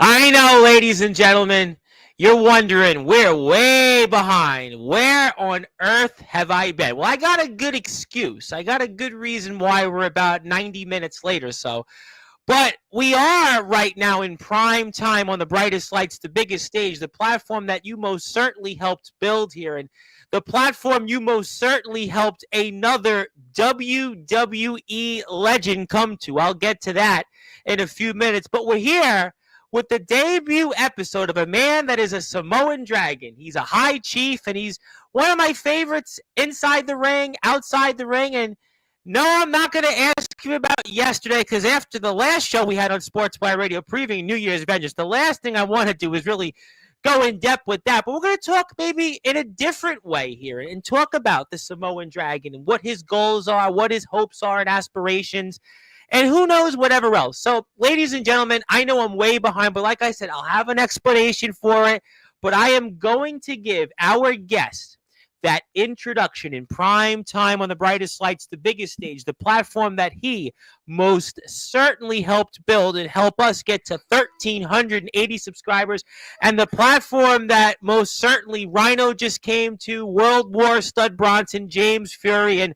I know, ladies and gentlemen, you're wondering, we're way behind. Where on earth have I been? Well, I got a good excuse. I got a good reason why we're about 90 minutes late or so. But we are right now in prime time on the brightest lights, the biggest stage, the platform that you most certainly helped build here, and the platform you most certainly helped another WWE legend come to. I'll get to that in a few minutes. But we're here with the debut episode of a man that is a Samoan dragon. He's a high chief, and he's one of my favorites inside the ring, outside the ring, and no, I'm not going to ask you about yesterday because after the last show we had on Sportzwire Radio previewing New Year's Vengeance, the last thing I want to do is really go in depth with that. But we're going to talk maybe in a different way here and talk about the Samoan Dragon and what his goals are, what his hopes are and aspirations, and who knows whatever else. So, ladies and gentlemen, I know I'm way behind, but like I said, I'll have an explanation for it. But I am going to give our guest that introduction in prime time on the brightest lights, the biggest stage, the platform that he most certainly helped build and help us get to 1,380 subscribers, and the platform that most certainly Rhino just came to, World War Stud Bronson, James Fury, and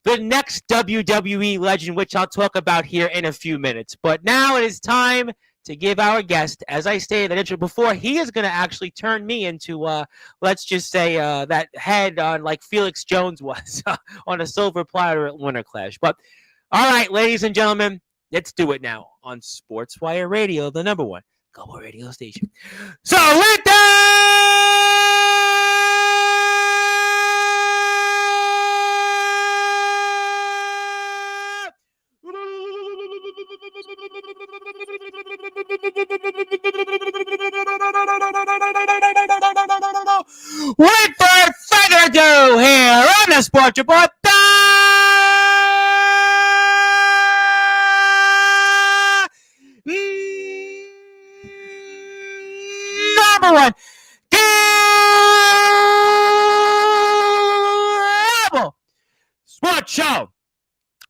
the next WWE legend, which I'll talk about here in a few minutes. But now it is time to give our guest, as I stated that intro before, he is going to actually turn me into, let's just say, that head on like Felix Jones was on a silver platter at Winter Clash. But all right, ladies and gentlemen, let's do it now on Sportswire Radio, the number one global radio station. So with Without further ado, here on the Sports Report, number one global sports show.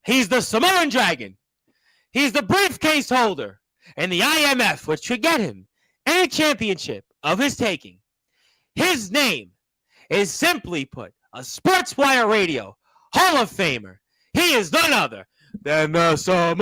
He's the Samoan Dragon. He's the briefcase holder and the IMF, which should get him any championship of his taking. His name is, simply put, a Sportswire Radio Hall of Famer. He is none other than the Samoan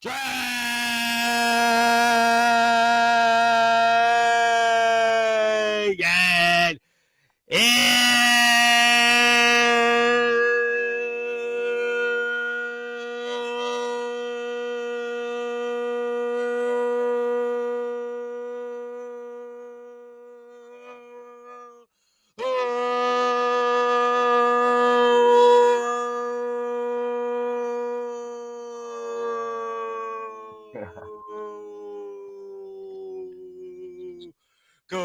Dragon. Go.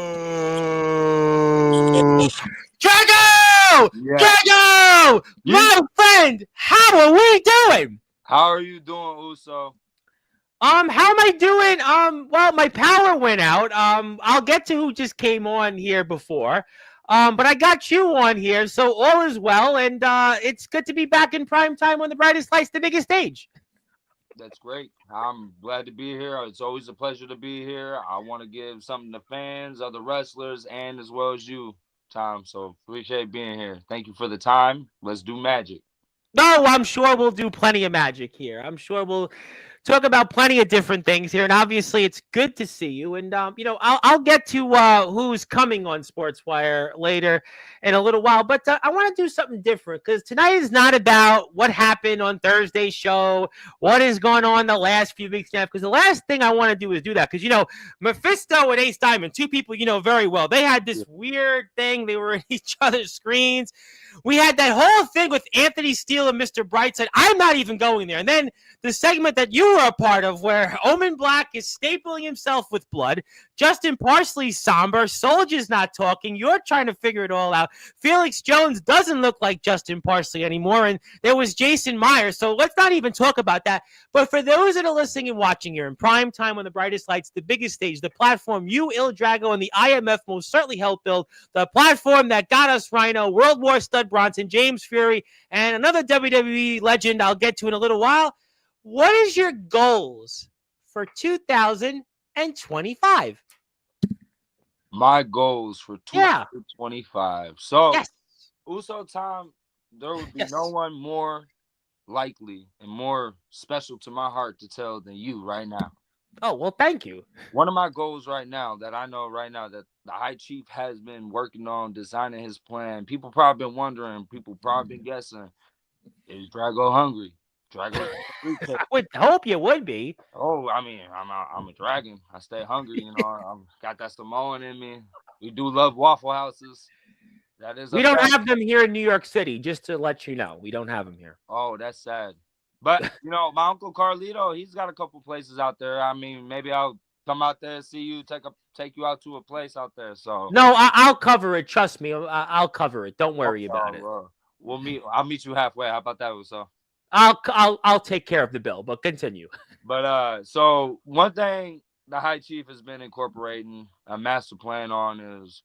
Drago! Yeah. Drago! My friend, how are we doing? How are you doing, Uso? How am I doing? Well, my power went out. I'll get to who just came on here before. But I got you on here, so all is well, and it's good to be back in prime time on the brightest lights, the biggest stage. That's great. I'm glad to be here. It's always a pleasure to be here. I want to give something to fans, other wrestlers, and as well as you, Tom. So appreciate being here. Thank you for the time. Let's do magic. No, I'm sure we'll do plenty of magic here. I'm sure we'll talk about plenty of different things here, and obviously it's good to see you. And I'll get to who's coming on Sportswire later in a little while, but I want to do something different because tonight is not about what happened on Thursday's show, what is going on the last few weeks now. Because the last thing I want to do is do that because Mephisto and Ace Diamond, two people you know very well, they had this weird thing. They were in each other's screens. We had that whole thing with Anthony Steele and Mr. Brightside. I'm not even going there. And then the segment that you were a part of, where Omen Black is stapling himself with blood, Justin Parsley's somber, Soldier's not talking, you're trying to figure it all out. Felix Jones doesn't look like Justin Parsley anymore, and there was Jason Myers, so let's not even talk about that. But for those that are listening and watching here in prime time on the brightest lights, the biggest stage, the platform you, Il Drago, and the IMF most certainly helped build, the platform that got us Rhino, World War Stud Bronson, James Fury, and another WWE legend I'll get to in a little while. What is your goals for 2025? My goals for 2025. So, yes. Uso time, there would be Yes. no one more likely and more special to my heart to tell than you right now. Oh, well, thank you. One of my goals right now that I know right now that the High Chief has been working on designing his plan. People probably been wondering, people probably been guessing, is Drago hungry? Drago. I would hope you would be. Oh, I mean, I'm a dragon. I stay hungry, you know. I'm got that Samoan in me. We do love Waffle Houses. That is. We don't have them here in New York City, just to let you know. We don't have them here. Oh, that's sad. But you know, my uncle Carlito, he's got a couple places out there. I mean, maybe I'll come out there and see you, take you out to a place out there. So no, I'll cover it. Trust me, I'll cover it. Don't worry about it. I'll meet you halfway. How about that, so? I'll take care of the bill, but continue. But so one thing the High Chief has been incorporating a master plan on is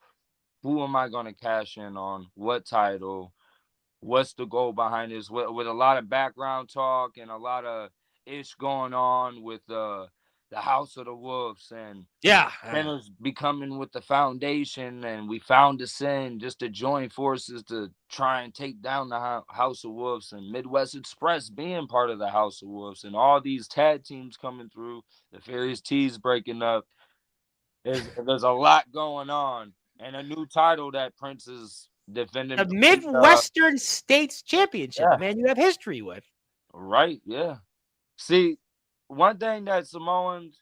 who am I going to cash in on? What title? What's the goal behind this? With a lot of background talk and a lot of ish going on with the House of the Wolves and Penner's becoming with the foundation, and we found a sin just to join forces to try and take down the House of Wolves, and Midwest Express being part of the House of Wolves, and all these tag teams coming through, the Furious T's breaking up. There's a lot going on, and a new title that Prince is defending. The Midwestern States Championship, man, you have history with. Right, yeah. See, one thing that Samoans,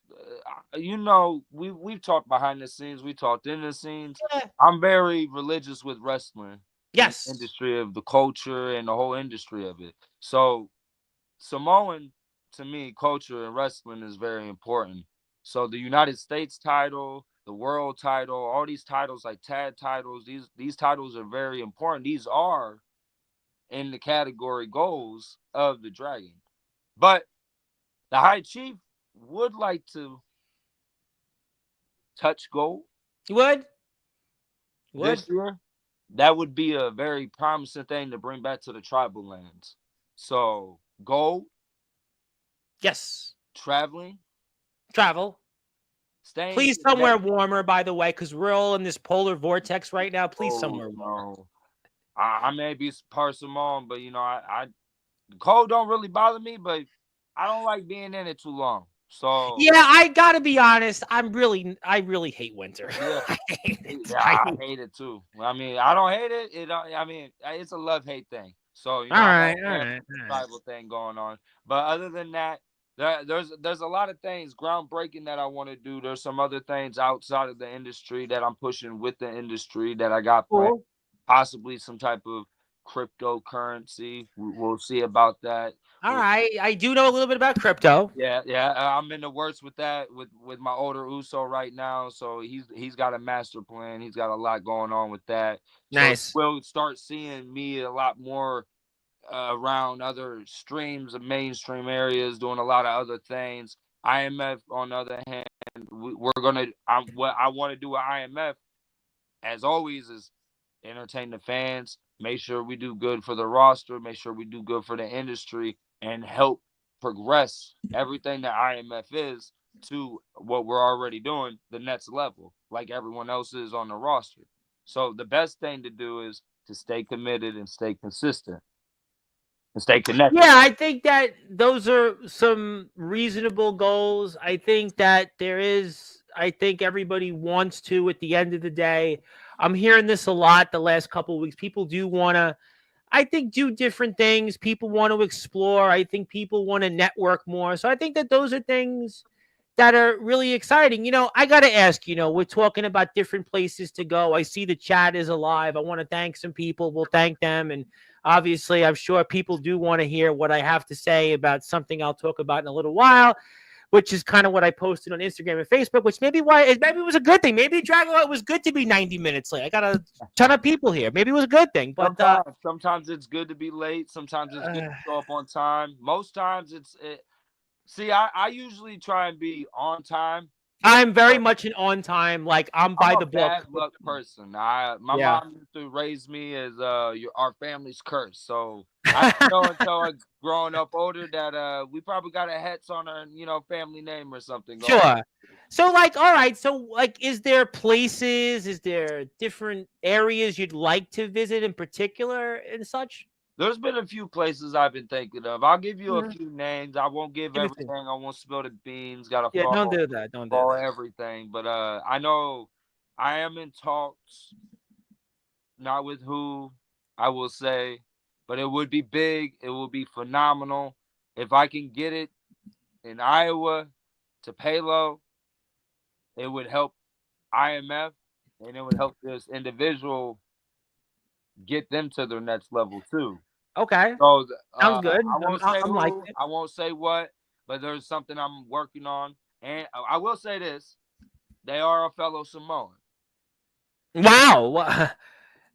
you know, we've talked behind the scenes, we talked in the scenes. Yeah. I'm very religious with wrestling. Yes. Industry of the culture and the whole industry of it. So Samoan, to me, culture and wrestling is very important. So the United States title, the world title, all these titles like tag titles, these titles are very important. These are in the category goals of the Dragon. But the High Chief would like to touch gold. You would? This year? That would be a very promising thing to bring back to the tribal lands. So, gold. Yes. Traveling. Travel. Staying. Please somewhere warmer, by the way, because we're all in this polar vortex right now. Please somewhere warmer. I may be part Samoan, but, you know, I cold don't really bother me, but I don't like being in it too long. So yeah, I gotta be honest. I really hate winter. Yeah. I hate it too. I mean, I don't hate it. I mean, it's a love-hate thing. So you know, all right. Tribal thing going on. But other than that, there's a lot of things groundbreaking that I want to do. There's some other things outside of the industry that I'm pushing with the industry that I got planned. Possibly some type of cryptocurrency. We'll see about that. All right, I do know a little bit about crypto. Yeah, I'm in the works with that with my older Uso right now. So he's got a master plan. He's got a lot going on with that. Nice. So we'll start seeing me a lot more around other streams of mainstream areas, doing a lot of other things. IMF, on the other hand, what I want to do with IMF, as always, is entertain the fans. Make sure we do good for the roster. Make sure we do good for the industry. And help progress everything that IMF is to what we're already doing, the next level, like everyone else is on the roster. So the best thing to do is to stay committed and stay consistent and stay connected. Yeah, I think that those are some reasonable goals. I think that I think everybody wants to at the end of the day. I'm hearing this a lot the last couple of weeks. People do want to, I think, do different things. People want to explore. I think people want to network more. So I think that those are things that are really exciting. You know, I got to ask, you know, we're talking about different places to go. I see the chat is alive. I want to thank some people. We'll thank them. And Obviously, I'm sure people do want to hear what I have to say about something I'll talk about in a little while, which is kind of what I posted on Instagram and Facebook, which maybe maybe it was a good thing. Maybe Drago, it was good to be 90 minutes late. I got a ton of people here. Maybe it was a good thing, but Sometimes it's good to be late. Sometimes it's good to show up on time. Most times see, I usually try and be on time. I'm very much an on time. Like I'm by the book. Bad luck person. My mom used to raise me as our family's curse. So I know until growing up older that we probably got a hats on our family name or something. Sure. So like, all right. So like, is there places? Is there different areas you'd like to visit in particular and such? There's been a few places I've been thinking of. I'll give you a few names. I won't give everything. I won't spill the beans. Got to don't do that. Don't do that. Everything. But I know I am in talks. Not with who, I will say, but it would be big. It will be phenomenal if I can get it in Iowa to Palo. It would help IMF, and it would help this individual get them to their next level too. Okay. So sounds good. I won't say who, I won't say what, but there's something I'm working on. And I will say this: they are a fellow Samoan. Wow.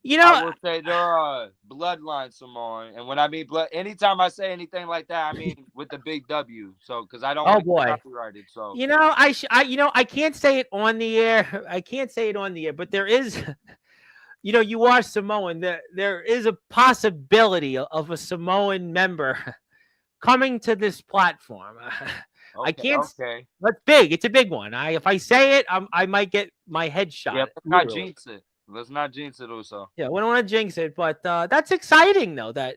I will say they're a bloodline Samoan, and when I mean blood, anytime I say anything like that, I mean with the big W. So because I don't want to get copyrighted. So I can't say it on the air. I can't say it on the air, but there is. You are Samoan. There is a possibility of a Samoan member coming to this platform. I can't. Okay. That's big. It's a big one. If I say it, I might get my head shot. Yeah, let's not jinx it. Let's not jinx it, also. Yeah, we don't want to jinx it, but that's exciting, though. That's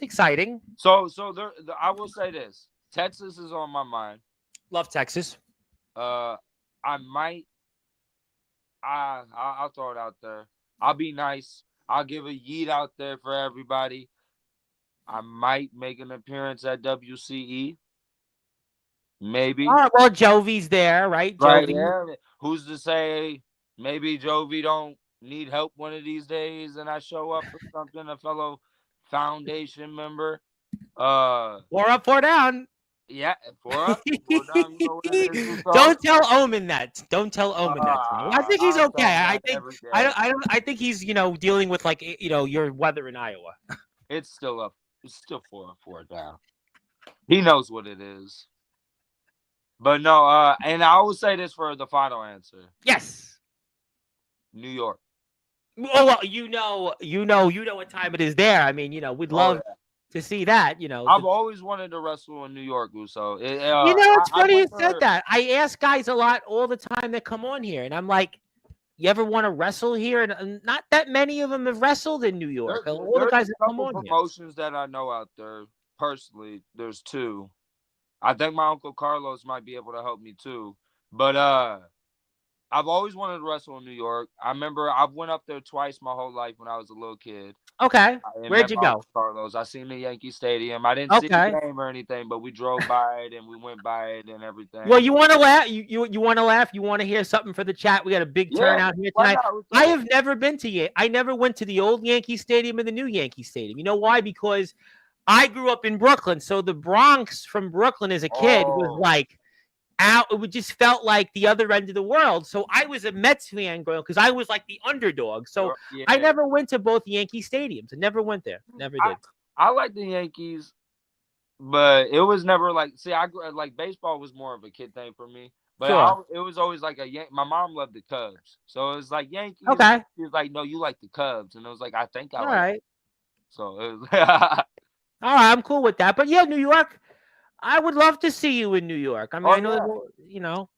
exciting. So I will say this: Texas is on my mind. Love Texas. I might. I'll throw it out there. I'll be nice. I'll give a yeet out there for everybody. I might make an appearance at WCE. Maybe. All right, well, Jovi's there, right? Right. Yeah. Who's to say maybe Jovi don't need help one of these days and I show up for something, a fellow foundation member. 4 up, 4 down. Yeah, 4 up, 4 down. Don't tell Omen that. Don't tell Omen that. I think he's okay. I think he's dealing with your weather in Iowa. It's still up. It's still 4 up, 4 down. He knows what it is. But no, and I will say this for the final answer. Yes. New York. Oh well, you know what time it is there. I mean, we'd love to see that. I've always wanted to wrestle in New York, Uso. It's funny you said that. I ask guys a lot all the time that come on here, and I'm like, "You ever want to wrestle here?" And not that many of them have wrestled in New York. All the guys that come on here. Promotions that I know out there personally, there's 2. I think my Uncle Carlos might be able to help me too. But I've always wanted to wrestle in New York. I remember I went up there twice my whole life when I was a little kid. Okay. Where'd you go? Carlos. I seen the Yankee Stadium. I didn't see the game or anything, but we drove by it and we went by it and everything. Well, you want to laugh? You want to laugh? You want to hear something for the chat? We got a big turnout here tonight. I have never been to I never went to the old Yankee Stadium and the new Yankee Stadium. You know why? Because I grew up in Brooklyn, so the Bronx from Brooklyn as a kid was like out. It just felt like the other end of the world. So I was a Mets fan growing because I was like the underdog. So I never went to both Yankee stadiums. I never went there. Never did. I like the Yankees, but it was never like. See, I like baseball was more of a kid thing for me. But it was always like my mom loved the Cubs, so it was like Yankees. Okay. She was like, "No, you like the Cubs," and it was like, "I think I like." Right. So it was. All right, I'm cool with that. But yeah, New York, I would love to see you in New York. I mean, I know,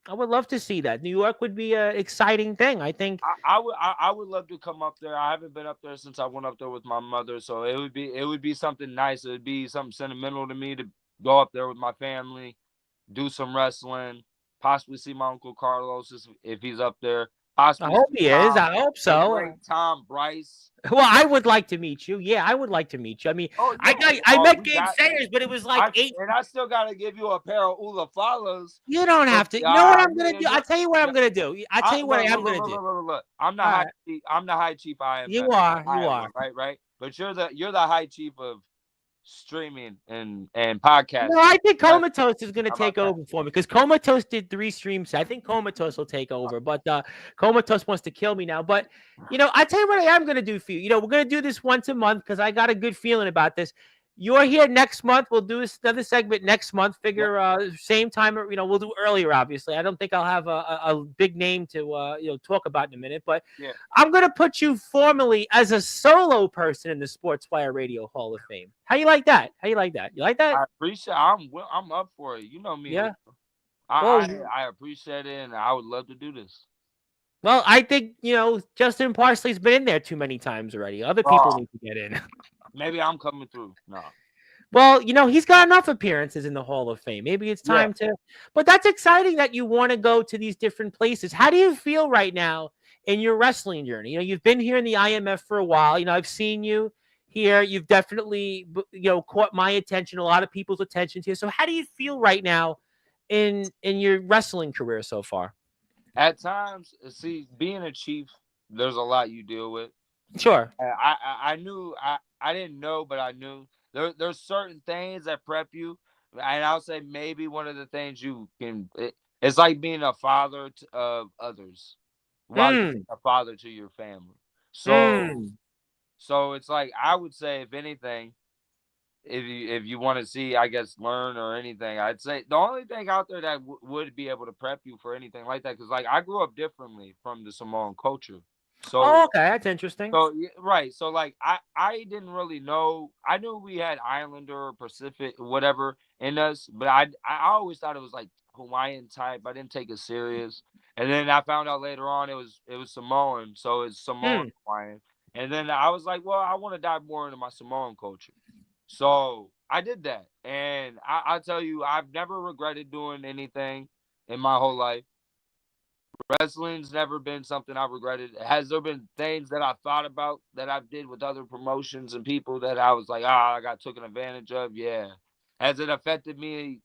I would love to see that. New York would be an exciting thing, I think. I would love to come up there. I haven't been up there since I went up there with my mother, so it would be something nice. It would be something sentimental to me to go up there with my family, do some wrestling, possibly see my Uncle Carlos if he's up there. I hope he is. I hope so. Tom, Bryce. Well, I would like to meet you. Yeah, I would like to meet you. I mean, I met Gabe Sayers, but it was like 8. And I still got to give you a pair of Ula follows. You don't have to. You know what I'm going to do? I'll tell you what I'm going to do. I'm the high chief. I'm the high chief. I am. You are. Right. but you're the high chief of streaming and podcasting. No, I think But Comatose is going to how about take that? over for me because Comatose did 3 streams. I think Comatose will take over, but Comatose wants to kill me now. But I tell you what I am going to do for you. We're going to do this once a month because I got a good feeling about this. You're here next month. We'll do another segment next month. Yeah. Figure same time. We'll do earlier. Obviously, I don't think I'll have a big name to talk about in a minute, but Yeah. I'm going to put you formally as a solo person in the Sportswire Radio Hall of Fame. How you like that? How you like that? You like that? I appreciate. I'm up for it. You know me. Yeah. I Well, I appreciate it, and I would love to do this. well, I think Justin Parsley's been in there too many times already. Other people Oh, need to get in. maybe I'm coming through. No. Well, he's got enough appearances in the Hall of Fame. Maybe it's Yeah. time to. But that's exciting that you want to go to these different places. How do you feel right now in your wrestling journey? You've been here in the IMF for a while. I've seen you here. You've definitely, caught my attention, a lot of people's attention here. So, how do you feel right now in your wrestling career so far? At times, see, being a chief, there's a lot you deal with. Sure. I knew I didn't know, but I knew there's certain things that prep you, and I'll say maybe one of the things it's like being a father of others while you're Mm, a father to your family. So mm. so it's like I would say if anything, if you want to see, I guess, learn or anything, I'd say the only thing out there that would be able to prep you for anything like that, because like I grew up differently from the Samoan culture, Oh, so okay. That's interesting. so yeah, right. So like I didn't really know. I knew we had Islander or Pacific whatever in us, but I always thought it was like Hawaiian type. I didn't take it serious. And then I found out later on it was Samoan, so it's Samoan Hmm. Hawaiian. And then I was like, well, I want to dive more into my Samoan culture. So I did that. And I tell you, I've never regretted doing anything in my whole life. Wrestling's never been something I regretted. Has there been things that I thought about that I did with other promotions and people that I was like, I got taken advantage of? Yeah. Has it affected me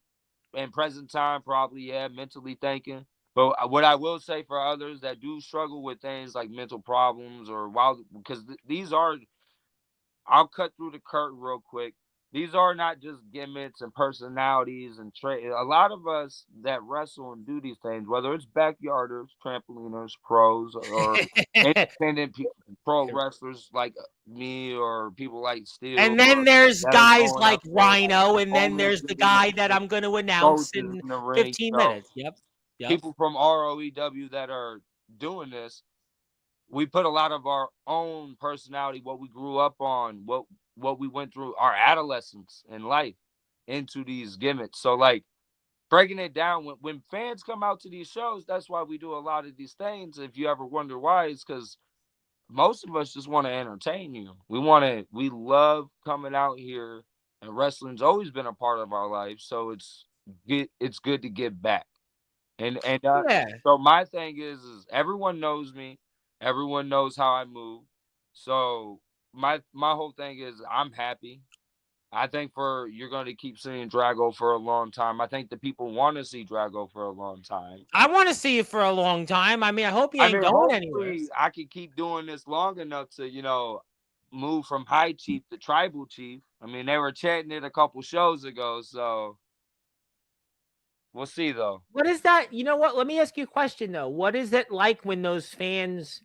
in present time? Probably, yeah, mentally thinking. But what I will say for others that do struggle with things like mental problems or because these are, I'll cut through the curtain real quick. These are not just gimmicks and personalities and a lot of us that wrestle and do these things, whether it's backyarders, trampoliners, pros, or independent pro wrestlers like me or people like Steel And then or there's that are guys going like up there, Rhino, and then owners there's the getting guy that I'm going to announce coaches in in the ring. 15 So minutes. Yep. Yep. people from ROEW that are doing this, we put a lot of our own personality, what we grew up on, what we went through, our adolescence and life into these gimmicks. So like breaking it down when fans come out to these shows, that's why we do a lot of these things. If you ever wonder why, it's because most of us just want to entertain you. We love coming out here, and wrestling's always been a part of our life. So it's good to give back. And Yeah. so my thing is everyone knows me, everyone knows how I move. So my whole thing is I'm happy. I think for you're going to keep seeing Drago for a long time. I think the people want to see Drago for a long time. I want to see you for a long time. I mean, I hope you I ain't mean, going anywhere. hopefully I can keep doing this long enough to move from high chief to tribal chief. I mean, they were chanting it a couple shows ago, so we'll see though. What is that? You know what? Let me ask you a question though. What is it like when those fans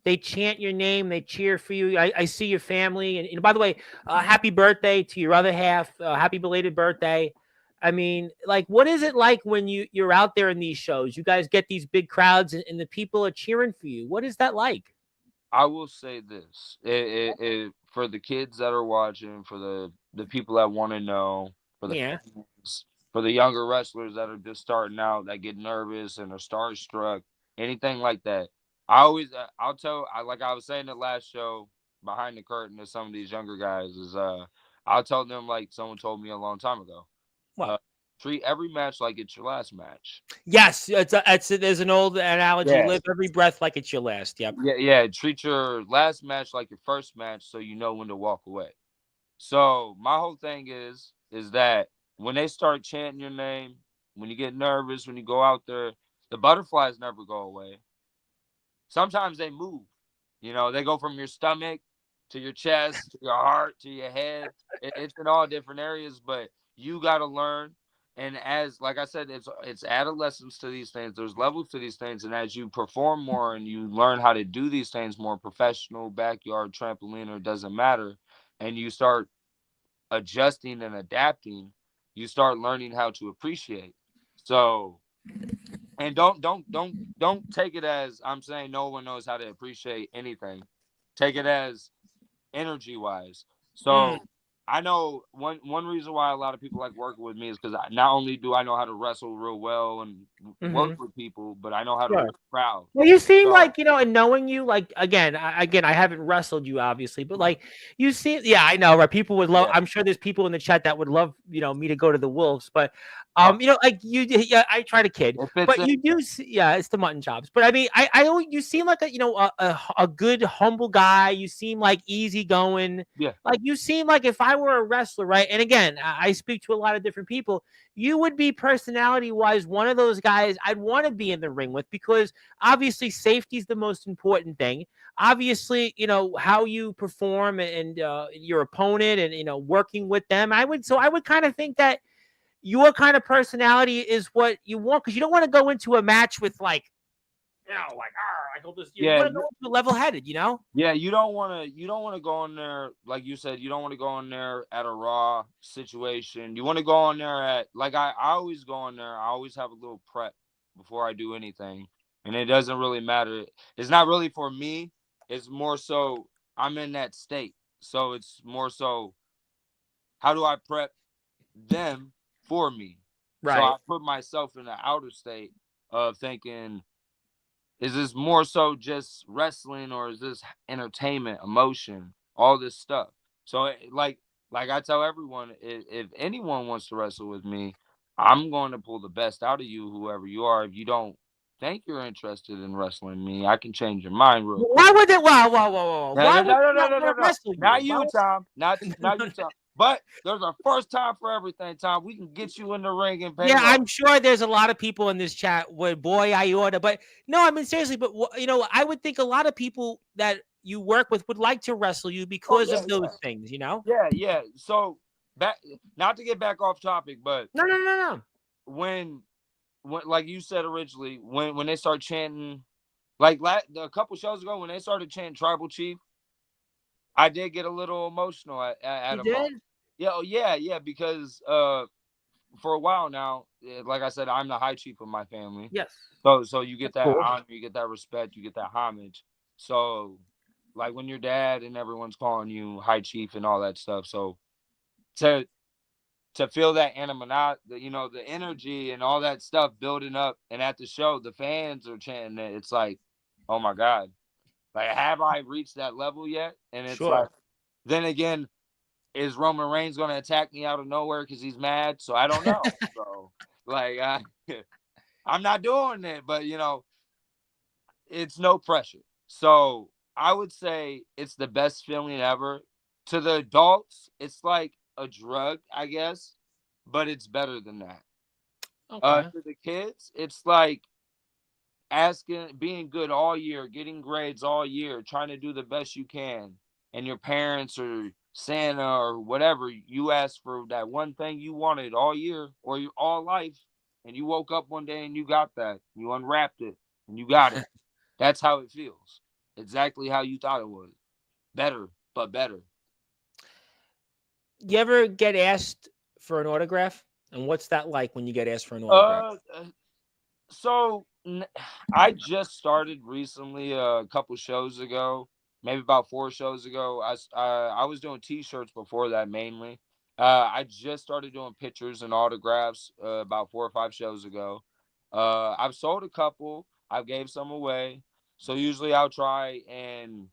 they chant your name, they cheer for you? I see your family, and by the way, happy birthday to your other half. Happy belated birthday. I mean, like, what is it like when you're out there in these shows? You guys get these big crowds, and the people are cheering for you. What is that like? I will say this: for the kids that are watching, for the people that want to know, for the Yeah. fans, for the younger wrestlers that are just starting out, that get nervous and are starstruck, anything like that. I'll tell, like I was saying the last show behind the curtain to some of these younger guys is I'll tell them like someone told me a long time ago. What? Uh, Treat every match like it's your last match. Yes, there's an old analogy. Yeah. Live every breath like it's your last. Yep. Yeah. Treat your last match like your first match, so you know when to walk away. So my whole thing is that when they start chanting your name, when you get nervous, when you go out there, the butterflies never go away. Sometimes they move. They go from your stomach to your chest, to your heart, to your head. It's in all different areas, but you got to learn. And as like I said, it's adolescence to these things. There's levels to these things, and as you perform more and you learn how to do these things more, professional, backyard, trampoline, or it doesn't matter, and you start adjusting and adapting, you start learning how to appreciate. So, and don't take it as I'm saying no one knows how to appreciate anything. Take it as energy wise. Mm, So I know one reason why a lot of people like working with me is because not only do I know how to wrestle real well and work mm-hmm. with people, but I know how to Sure. read a crowd. Well, you seem So like, and knowing you, like, again, I haven't wrestled you, obviously, but like, you seem, yeah, I know, right? People would love. yeah, I'm sure there's people in the chat that would love, me to go to the Wolves, but, uh, like yeah, I try to kid, it fits but in. you do, yeah, it's the mutton chops. But I mean, you seem like a good, humble guy. You seem like easygoing. Yeah, Like you seem like if I were a wrestler, right? And again, I speak to a lot of different people. You would be personality wise one of those guys I'd want to be in the ring with because obviously safety is the most important thing. Obviously, how you perform and your opponent and working with them. I would kind of think that your kind of personality is what you want because you don't want to go into a match with like like I hold this. You yeah, want to go into level headed. yeah. You don't want to go in there like you said. You don't want to go in there at a raw situation. You want to go in there at like I always go in there. I always have a little prep before I do anything, and it doesn't really matter. It's not really for me. It's more so I'm in that state. So it's more so how do I prep them for me? So I Right. put myself in the outer state of thinking, is this more so just wrestling or is this entertainment, emotion, all this stuff? So like I tell everyone, if anyone wants to wrestle with me, I'm going to pull the best out of you, whoever you are. If you don't think you're interested in wrestling me, I can change your mind real quick. Why would they? Wow, wow, wow, wow. No, Why no, would no, no, you no, not no, no, want to no. wrestle you? Not Why you, Tom. Not would, you, Tom. But there's a first time for everything, Tom. We can get you in the ring and pay Yeah, well. I'm sure there's a lot of people in this chat where boy I order, but no, I mean seriously, but I would think a lot of people that you work with would like to wrestle you Oh because yeah, of yeah, those things. yeah, yeah. So back, not to get back off topic, but No, no, no, no. when like you said originally, when they start chanting, a couple shows ago when they started chanting Tribal Chief, I did get a little emotional at You a moment. did? Yeah, oh, yeah, yeah, because for a while now, like I said, I'm the high chief of my family. Yes. So you get That's that cool. honor, you get that respect, you get that homage. So like when your dad and everyone's calling you high chief and all that stuff. So to to feel that animosity, the energy and all that stuff building up, and at the show, the fans are chanting it. It's like, oh my god, like have I reached that level yet? And it's like, Sure. then again, is Roman Reigns going to attack me out of nowhere because he's mad? So I don't know. So like, I'm not doing it, but it's no pressure. So I would say it's the best feeling ever. To the adults, it's like a drug, I guess, but it's better than that. Okay. To the kids, it's like being good all year, getting grades all year, trying to do the best you can, and your parents or Santa or whatever, you asked for that one thing you wanted all year or your all life, and you woke up one day and you got that. You unwrapped it and you got it. That's how it feels. Exactly how you thought it was. Better, but better. You ever get asked for an autograph? And what's that like when you get asked for an autograph? Uh, so I just started recently, a couple shows ago, maybe about 4 shows ago. I was doing T-shirts before that mainly. I just started doing pictures and autographs about 4 or 5 shows ago. I've sold a couple. I've gave some away. So usually I'll try and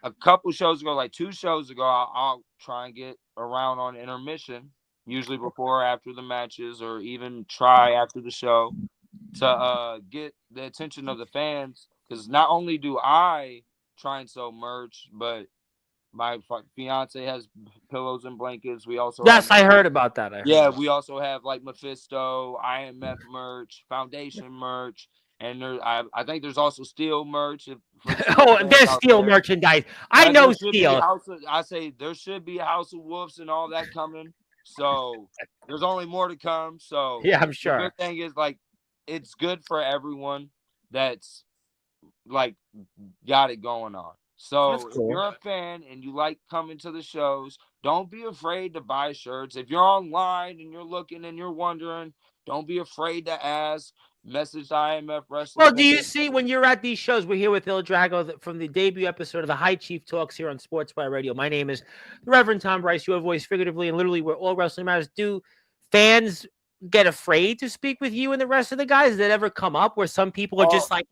a couple shows ago, like 2 shows ago, I'll try and get around on intermission, usually before or after the matches, or even try after the show to get the attention of the fans. Because not only do I try and sell merch, but my fiance has pillows and blankets. We also have Yes, I heard about that. I heard yeah, about we also have like Mephisto, IMF merch, Foundation merch. and I think there's also steel merch for the steel Oh, fans there's out Steel there. merchandise. I know There should be Steel. I say there should be a House of Wolves and all that coming. So there's only more to come. So Yeah, I'm the good sure. thing is like it's good for everyone that's like got it going on. That's So if cool. you're a fan and you like coming to the shows, don't be afraid to buy shirts. If you're online and you're looking and you're wondering, don't be afraid to ask. Message IMF Wrestling Well, do you page. see when you're at these shows? We're here with Il Drago from the debut episode of the High Chief Talks here on Sportswire Radio. My name is the Reverend Tom Bryce, your voice figuratively and literally where all wrestling matters. Do fans get afraid to speak with you and the rest of the guys? Did that ever come up where some people are Oh, just like,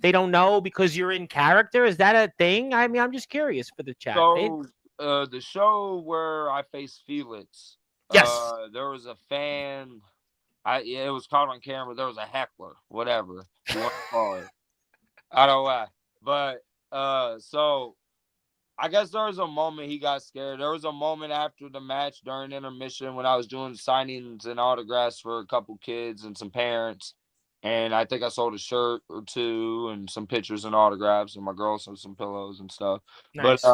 they don't know because you're in character? Is that a thing? I mean, I'm just curious for the chat. so the show where I faced Felix, Yes. there was a fan. It was caught on camera. There was a heckler, whatever you want to call it. I don't know why, but so I guess there was a moment he got scared. There was a moment after the match during intermission when I was doing signings and autographs for a couple kids and some parents. And I think I sold a shirt or two and some pictures and autographs, and my girl sold some pillows and stuff. But Nice.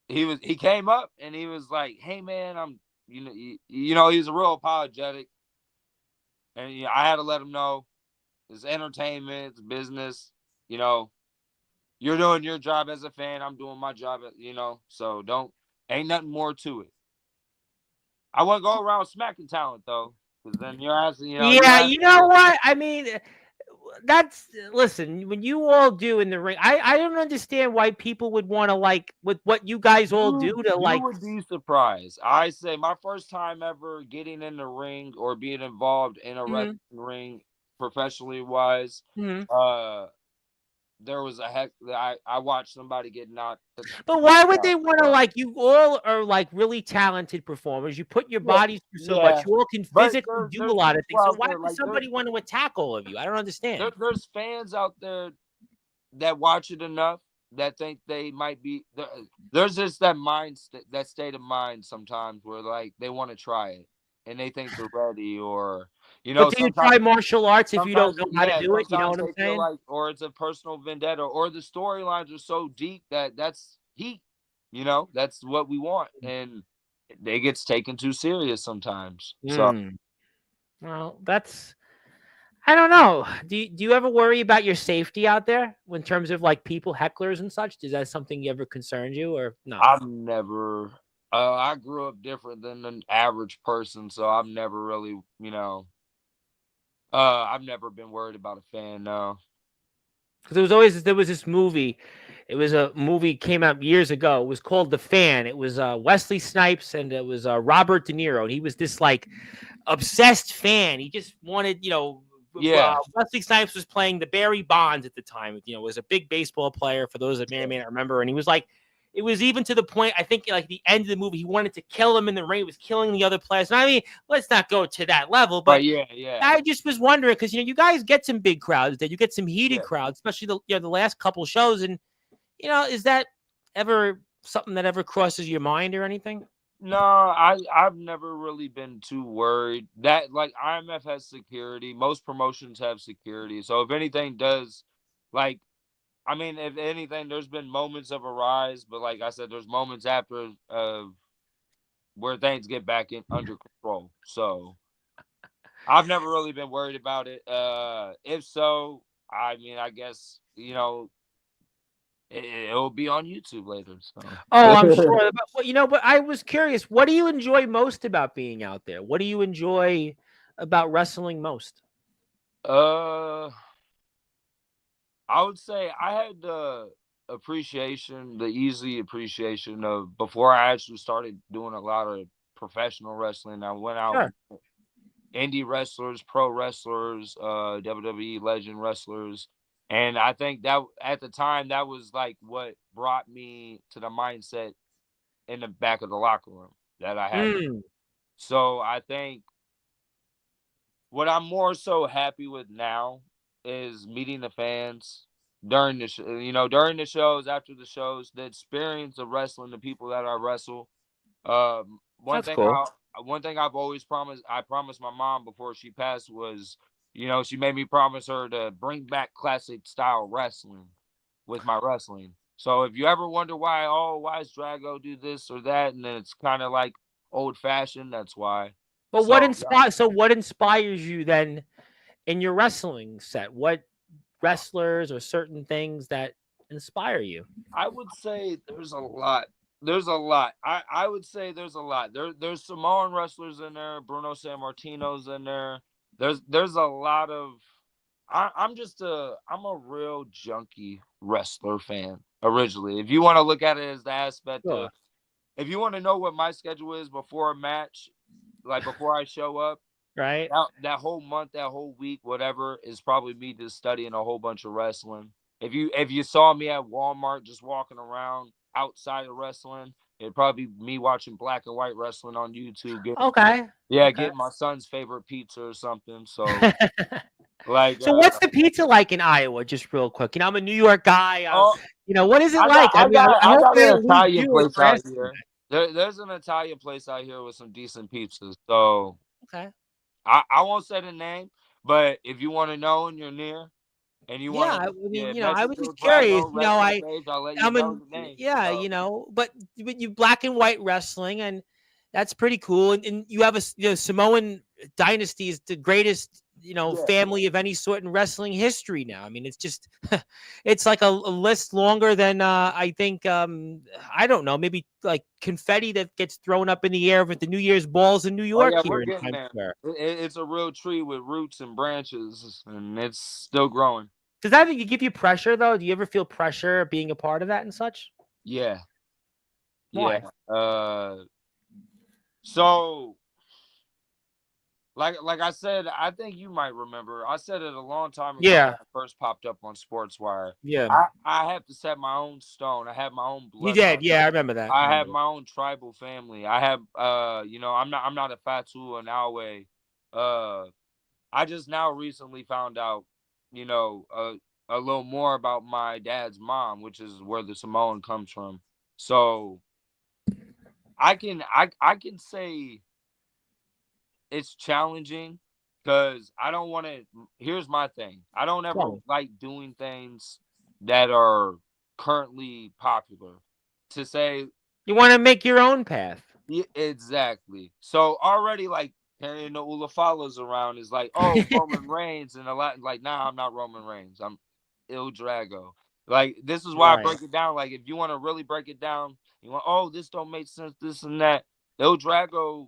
he came up and he was like, "Hey man, I'm you know he was real apologetic, and I had to let him know it's entertainment, it's business, you know." You're doing your job as a fan. I'm doing my job, so ain't nothing more to it. I wouldn't go around smacking talent, though, because then you're asking, you're Yeah, you asking know for. what? I mean, that's listen, when you all do in the ring, I don't understand why people would want to like with what you guys all do to You like. would be surprised. I say my first time ever getting in the ring or being involved in a wrestling Mhm, ring, professionally wise, mhm. uh, there was a heck. I watched somebody get But why knocked would out. they want to So, like you all are like really talented performers. You put your yeah, bodies through so much. yeah. You all can But physically do a there's lot of people things. So out why there would like somebody want to attack all of you? I don't understand. there's fans out there that watch it enough that think they might be there's just that state of mind sometimes where like they want to try it and they think they're ready, or But do you sometimes try martial arts if you don't know how to do it? You know sometimes what I'm they feel saying? like, or it's a personal vendetta, or the storylines are so deep that's heat, that's what we want, and it gets taken too serious sometimes. So Hmm. Well, that's I don't know. Do you ever worry about your safety out there in terms of like people, hecklers and such? Is that something you ever concerns you or no? I've never I grew up different than an average person, so I've never really, I've never been worried about a fan, no. Because there was this movie. It was a movie came out years ago. It was called The Fan. It was Wesley Snipes and it was Robert De Niro. And he was this like obsessed fan. He just wanted, Yeah. Wesley Snipes was playing the Barry Bonds at the time. Was a big baseball player for those that may or may not remember. And he was like, it was even to the point, I think, like the end of the movie, he wanted to kill him in the ring. He was killing the other players. And I mean, let's not go to that level, but But yeah, yeah. I just was wondering because you guys get some big crowds that you get some heated Yeah. crowds, especially the last couple shows. And is that ever something that ever crosses your mind or anything? No, I've never really been too worried. That like IMF has security. Most promotions have security. So if anything does, like, I mean, if anything, there's been moments of a rise, but like I said, there's moments after where things get back in under control. So I've never really been worried about it. If so, I mean, I guess it'll be on YouTube later. Oh, I'm So, sure. But I was curious. What do you enjoy most about being out there? What do you enjoy about wrestling most? uh, I would say I had the easy appreciation of before I actually started doing a lot of professional wrestling. I went out Sure. and indie wrestlers, pro wrestlers, WWE legend wrestlers. And I think that at the time that was like what brought me to the mindset in the back of the locker room that I had. Mm, So I think what I'm more so happy with now is meeting the fans during during the shows, after the shows, the experience of wrestling, the people that I wrestle. that's cool. One thing I've always promised, I promised my mom before she passed was, she made me promise her to bring back classic style wrestling with my wrestling. So if you ever wonder why does Drago do this or that, and then it's kind of like old fashioned, that's why. But So yeah, what inspires you then in your wrestling set? What wrestlers or certain things that inspire you? I would say there's a lot. There's a lot. I would say there's a lot. There's Samoan wrestlers in there. Bruno Sammartino's in there. There's a lot of. I'm a real junkie wrestler fan originally. If you want to look at it as the aspect of, Sure. if you want to know what my schedule is before a match, like before I show up, Right? that whole month, that whole week, whatever, is probably me just studying a whole bunch of wrestling. If you saw me at Walmart just walking around outside of wrestling, it'd probably be me watching black and white wrestling on YouTube. Okay. Okay. Getting my son's favorite pizza or something. So like So what's the pizza like in Iowa? Just real quick. I'm a New York guy. oh What is it I got like? I I mean, got I I hope got they an don't lose Italian you place for out asking here. that. There's an Italian place out here with some decent pizzas. So Okay. I won't say the name, but if you want to know and you're near and you Yeah, want I to, mean, I message was with just curious. Drago Wrestling page, I'll let you I'm know in, the name. yeah, but you black and white wrestling, and that's pretty cool. And you have Samoan dynasty is the greatest, Yeah, family of any sort in wrestling history now. I mean, it's just, it's like a list longer than I think, I don't know, maybe like confetti that gets thrown up in the air with the New Year's balls in New oh York yeah, here we're in getting Times there. Square. It's a real tree with roots and branches, and it's still growing. Does that give you pressure though? Do you ever feel pressure being a part of that and such? Yeah, yeah. Why? So like I said, I think you might remember. I said it a long time ago when Yeah, I first popped up on Sportswire. yeah. I have to set my own stone. I have my own You bloodline. did, yeah. I remember that. I I remember have that. my own tribal family. I have I'm not a Fatu and Awe. I just now recently found out, you know, a little more about my dad's mom, which is where the Samoan comes from. So I can say it's challenging because I don't want to. Here's my thing: I don't ever Well, like doing things that are currently popular. To say you want to make your own path. yeah, exactly. So already like carrying the Ulafalas around is like, oh, Roman Reigns and a lot like, nah, I'm not Roman Reigns. I'm Il Drago. Like this is why I Right. break it down. Like if you want to really break it down, you want, oh, this don't make sense, this and that. Il Drago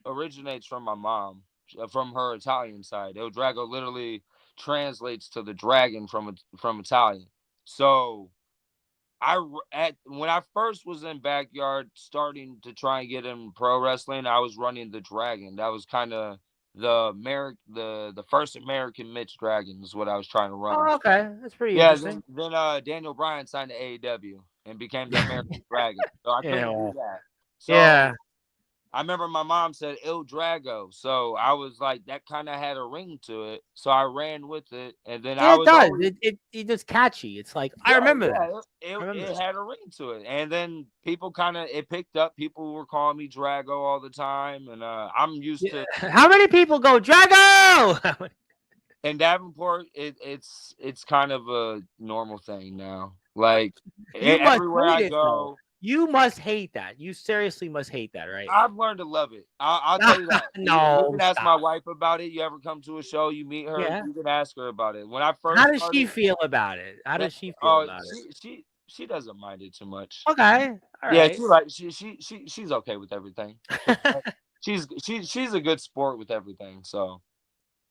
originates from my mom, from her Italian side. Il Drago literally translates to the dragon from Italian. So at when I first was in backyard starting to try and get in pro wrestling, I was running the Dragon. That was kind of the first American Mitch Dragon is what I was trying to run. Oh, okay. That's pretty Yeah, interesting. then Daniel Bryan signed to AEW and became the American Dragon. So I Yeah. couldn't do Well, that. So yeah. I remember my mom said Il Drago. So I was like, that kind of had a ring to it. So I ran with it. And then I Yeah, it was does. always It just catchy. It's like I yeah, remember that. yeah, it, I it, remember it that. had a ring to it. And then people kind of it picked up. People were calling me Drago all the time, and I'm used Yeah. to How many people go Drago? in Davenport. It's kind of a normal thing now. Like You must everywhere hate I it though. go, You must hate that. You seriously must hate that, right? I've learned to love it. I'll tell you that. You No, can ask my stop. wife about it. You ever come to a show, you meet her, Yeah. you can ask her about it. When I How first does she started, feel about it? How that, does she feel about it? she doesn't mind it too much. Okay. All Yeah, right. she's okay with everything. She's a good sport with everything. So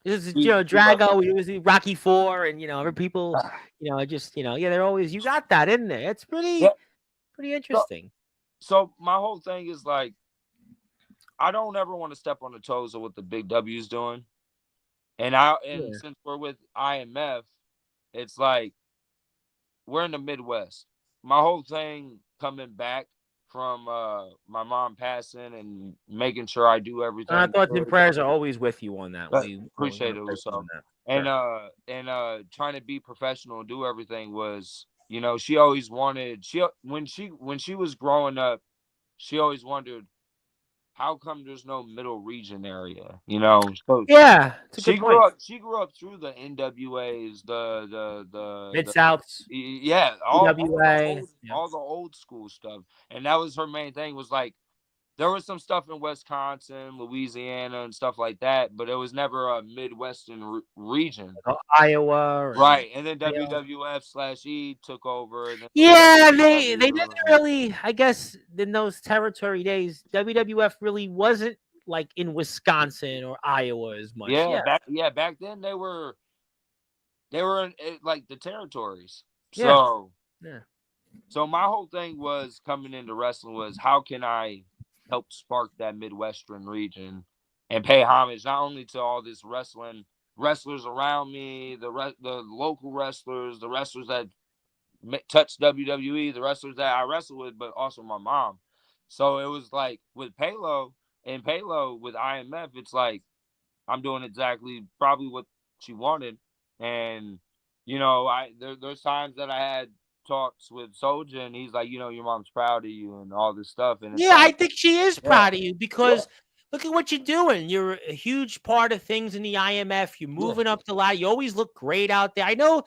This is, she loves Drago. It was Rocky Four, and other people. it. Just yeah, they're always you got that in there. It's Yeah. pretty So interesting. so my whole thing is like I don't ever want to step on the toes of what the big W's doing. And Yeah. since we're with IMF, it's like we're in the Midwest. My whole thing coming back from my mom passing and making sure I do Our everything thoughts and good. prayers are always with you on that. But We appreciate want it, to pray for you Uso. on that. And Sure. trying to be professional and do everything was, she always wanted when she was growing up, she always wondered how come there's no middle region area? You know, so Yeah, it's a good point. she grew up through the NWAs, Mid Souths, yeah, UWA. Yeah. all the old school stuff, and that was her main thing. Was like there was some stuff in Wisconsin, Louisiana, and stuff like that, but it was never a Midwestern region. Iowa and Right, and then WWF/E took over, and then it was yeah, they didn't WCW. really. I guess in those territory days, WWF really wasn't like in Wisconsin or Iowa as much. Yeah, Yeah, back then they were in like the territories. yeah, So yeah. so my whole thing was coming into wrestling was how can I help spark that Midwestern region and pay homage not only to all this wrestlers around me, the local wrestlers, the wrestlers that touched WWE, the wrestlers that I wrestled with, but also my mom. So it was like with Palo with IMF, it's like I'm doing exactly probably what she wanted. And, you know, there's times that I had talks with Soldier and he's like, you know, your mom's proud of you and all this stuff. And it's Yeah, I like, think she is yeah, proud of you yeah, because look at what you're doing. You're a huge part of things in the IMF. You're yeah, moving up the ladder. You always look great out there. I know.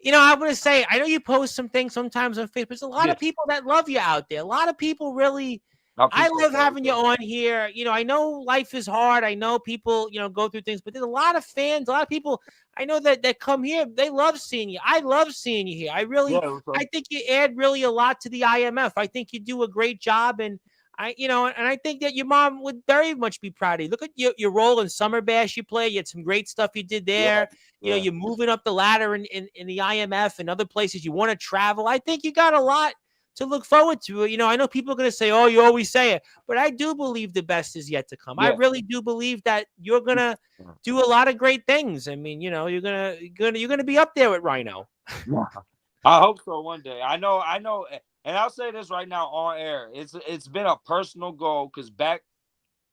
I'm going to say, I know you post some things sometimes on Facebook. There's a lot yeah. of people that love you out there. A lot of people really, I I appreciate love that. having you on here. I know life is hard. I know people, go through things, but there's a lot of fans, a lot of people I know that come here. They love seeing you. I love seeing you here. Yeah, I think you add really a lot to the IMF. I think you do a great job. And and I think that your mom would very much be proud of you. Look at your role in Summer Bash you play. You had some great stuff you did yeah, there. yeah, You're moving up the ladder in the IMF and other places. You want to travel. I think you got a lot to look forward to. I know people are going to say, oh, you always say it, but I do believe the best is yet to come. I yeah. really do believe that you're going to do a lot of great things. I mean, you're going to be up there with Rhino. Yeah. I hope so one day. I know, and I'll say this right now on air. It's been a personal goal because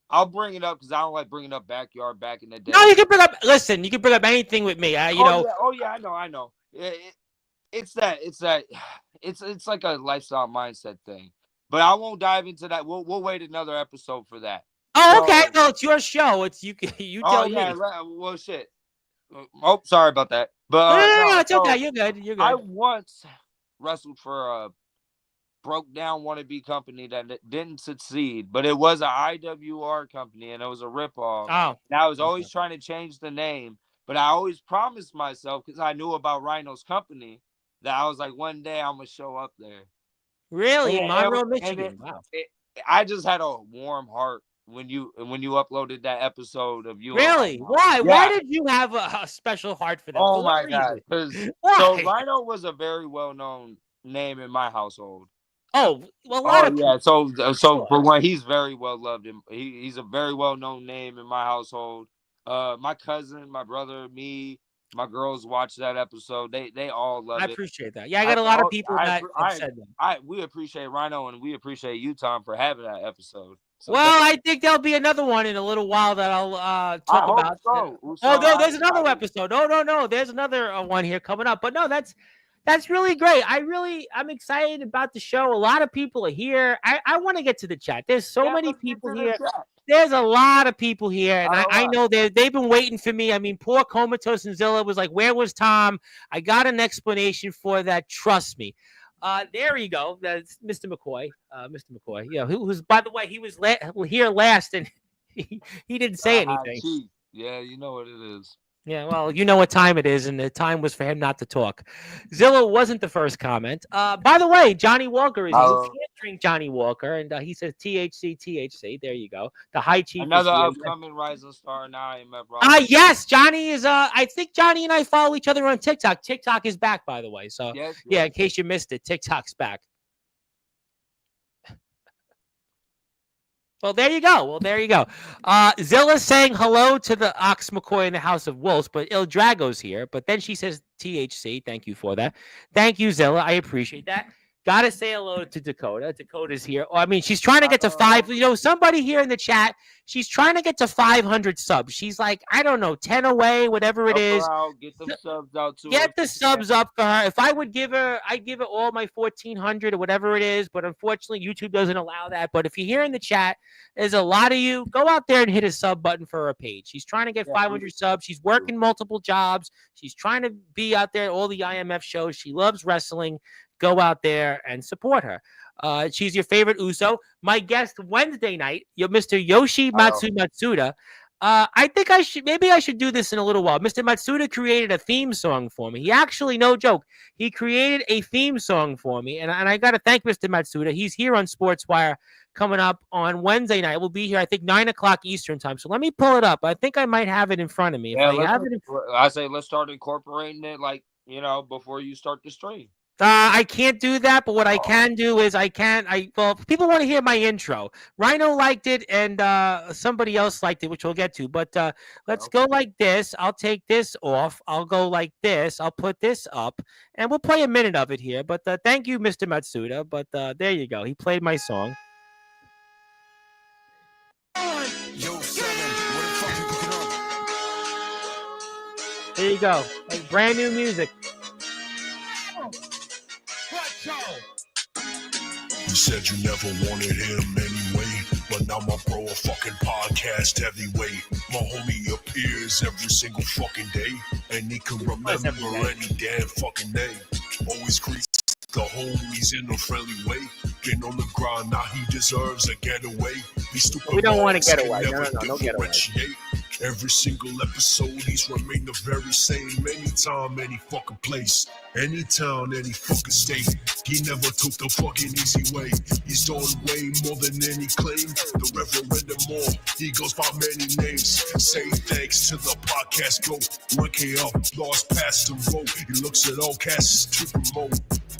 I'll bring it up because I don't like bringing up backyard back in the day. No, you can bring up. Listen, you can bring up anything with me. Oh yeah, I know. It's it's like a lifestyle mindset thing. But I won't dive into that. We'll wait another episode for that. Oh, okay. So, No, it's your show. It's you. You oh tell yeah, me. well shit. Oh, sorry about that. No, But no, no, it's okay. so You're good. You're I good. once wrestled for a broke down wannabe company that didn't succeed, but it was an IWR company and it was a ripoff. Oh, And I was okay. always trying to change the name, but I always promised myself because I knew about Rhino's company that I was like, one day I'm gonna show up there. Really, in And, Monroe, and Michigan. Wow. I just had a warm heart when you uploaded that episode of you and Really? Rhino. Why? Why Yeah. did you have a special heart for them? Oh For what my god. reason? Because so Why? Rhino was a very well known name in my household. Oh, well, a lot Oh of yeah, people. so Sure. for one, he's very well loved, and he's a very well known name in my household. My cousin, my brother, me, my girls watch that episode. They all I love it. appreciate that. Yeah, I got a lot of people that have said that. We appreciate Rhino and we appreciate you, Tom, for having that episode. So Well, I think there'll be another one in a little while that I'll I talk hope about. so. Oh, So no, there's another episode. No, no, no. There's another one here coming up. But no, that's really great. I'm excited about the show. A lot of people are here. I want to get to the chat. There's so yeah, many let's get people to here. the chat. There's a lot of people here, and All I right. know they've been waiting for me. I mean, poor Comatose and Zilla was like, "Where was Tom?" I got an explanation for that. Trust me. There you go. That's Mr. McCoy. Mr. McCoy. Yeah, who's by the way, he was here last, and he didn't say anything. Chief. Yeah, you know what it is. Yeah, well, you know what time it is, and the time was for him not to talk. Zillow wasn't the first comment. By the way, Johnny Walker is here. You can't drink Johnny Walker, and he says THC, THC. There you go. The high chief Another is here. upcoming rising star now. Yes, Johnny is. I think Johnny and I follow each other on TikTok. TikTok is back, by the way. So yes. Yeah, in case you missed it, TikTok's back. Well, there you go. Zilla's saying hello to the Ox McCoy in the House of Wolves, but Il Drago's here. But then she says THC. Thank you for that. Thank you, Zilla. I appreciate that. Gotta say hello to Dakota. Dakota's here. I mean, she's trying to get to Hello. 5. Somebody here in the chat, she's trying to get to 500 subs. She's like, I don't know, 10 away, whatever it Help is. her out. Get them subs out to her. Get the subs up for her. If I would give her, I'd give her all my 1,400 or whatever it is. But unfortunately, YouTube doesn't allow that. But if you're here in the chat, there's a lot of you. Go out there and hit a sub button for her page. She's trying to get 500 subs. She's working multiple jobs. She's trying to be out there at all the IMF shows. She loves wrestling. Go out there and support her. She's your favorite Uso. My guest Wednesday night, Mr. Yoshi Matsuda. I think I should do this in a little while. Mr. Matsuda created a theme song for me. He actually, no joke, he created a theme song for me. And I got to thank Mr. Matsuda. He's here on Sportswire coming up on Wednesday night. We'll be here, I think, 9 o'clock Eastern time. So let me pull it up. I think I might have it in front of me. I say let's start incorporating it, like, before you start the stream. I can't do that, but what I can do is people want to hear my intro. Rhino liked it, and somebody else liked it, which we'll get to. But let's go like this. I'll take this off. I'll go like this. I'll put this up, and we'll play a minute of it here. But thank you, Mr. Matsuda. But there you go. He played my song. There you go. Like brand new music. You said you never wanted him anyway, but now my bro a fucking podcast heavyweight. My homie appears every single fucking day, and he can remember any damn fucking name. Always greets the homies in a friendly way. Been on the grind, now he deserves a getaway. These stupid we don't want to get away. No getaway. Every single episode, he's remained the very same. Anytime, any fucking place. Any town, any fucking state. He never took the fucking easy way. He's done way more than any claim. The Reverend and more. He goes by many names. Say thanks to the podcast go. Ranking up, lost past the road. He looks at all casts to promote.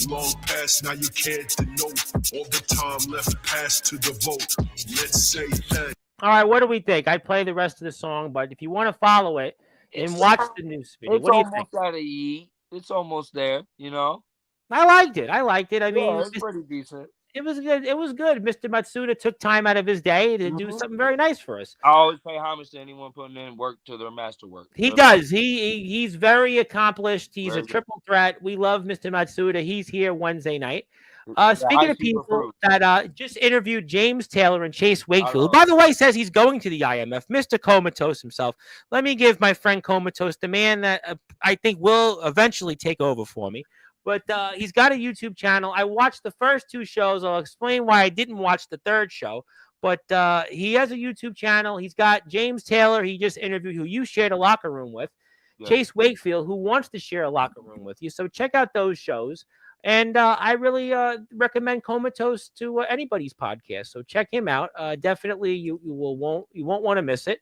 Long past, now you can't denote. All the time left past to devote. Let's say thanks. All right, what do we think? I play the rest of the song, but if you want to follow it and watch the news video, what do you think? It's almost there, I liked it. I mean, it's pretty decent. It was good. It was good. Mr. Matsuda took time out of his day to do something very nice for us. I always pay homage to anyone putting in work to their masterwork. He does. He's very accomplished. He's a triple threat. We love Mr. Matsuda. He's here Wednesday night. Speaking of people that just interviewed James Taylor and Chase Wakefield, by the way, says he's going to the IMF, Mr. Comatose himself. Let me give my friend Comatose, the man that I think will eventually take over for me. But he's got a YouTube channel. I watched the first 2 shows. I'll explain why I didn't watch the 3rd show. But he has a YouTube channel. He's got James Taylor, he just interviewed, who you shared a locker room with. Yeah. Chase Wakefield, who wants to share a locker room with you. So check out those shows. And I really recommend Comatose to anybody's podcast. So check him out. Definitely, you won't want to miss it.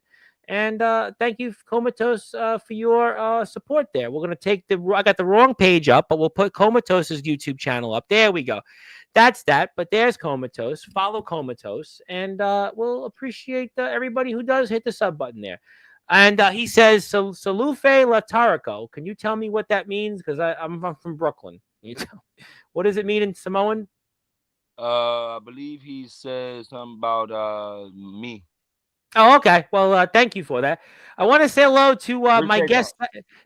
And thank you, Comatose, for your support there. We're going to take I got the wrong page up, but we'll put Comatose's YouTube channel up. There we go. That's that. But there's Comatose. Follow Comatose. And we'll appreciate everybody who does hit the sub button there. And he says, Salufe Latarico. Can you tell me what that means? Because I'm from Brooklyn. What does it mean in Samoan? I believe he says something about me. Oh, okay. Well, thank you for that. I want to say hello to my guest.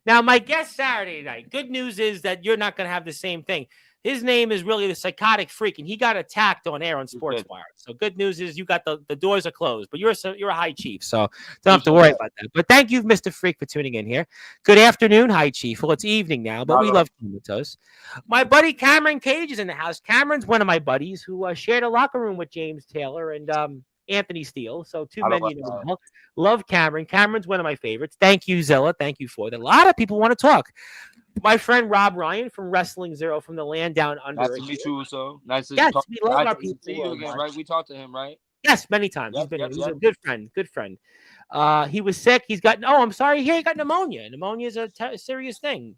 Now, my guest Saturday night. Good news is that you're not going to have the same thing. His name is really the Psychotic Freak, and he got attacked on air on Sportswire. So good news is you got the doors are closed, but you're a high chief, so don't have to worry about that. But thank you, Mr. Freak, for tuning in here. Good afternoon, high chief. Well, it's evening now, but we love Comatose. My buddy Cameron Cage is in the house. Cameron's one of my buddies who shared a locker room with James Taylor and Anthony Steele. So 2 men you know well. Love Cameron. Cameron's one of my favorites. Thank you, Zilla. Thank you for that. A lot of people want to talk. My friend Rob Ryan from Wrestling Zero from the land down under. Nice to meet you, so nice to talk. We love our people. See you again, right? We talked to him, right? Yes, many times. He's a good friend. Good friend. He was sick. He's got. Oh, I'm sorry. He got pneumonia. Pneumonia is a serious thing.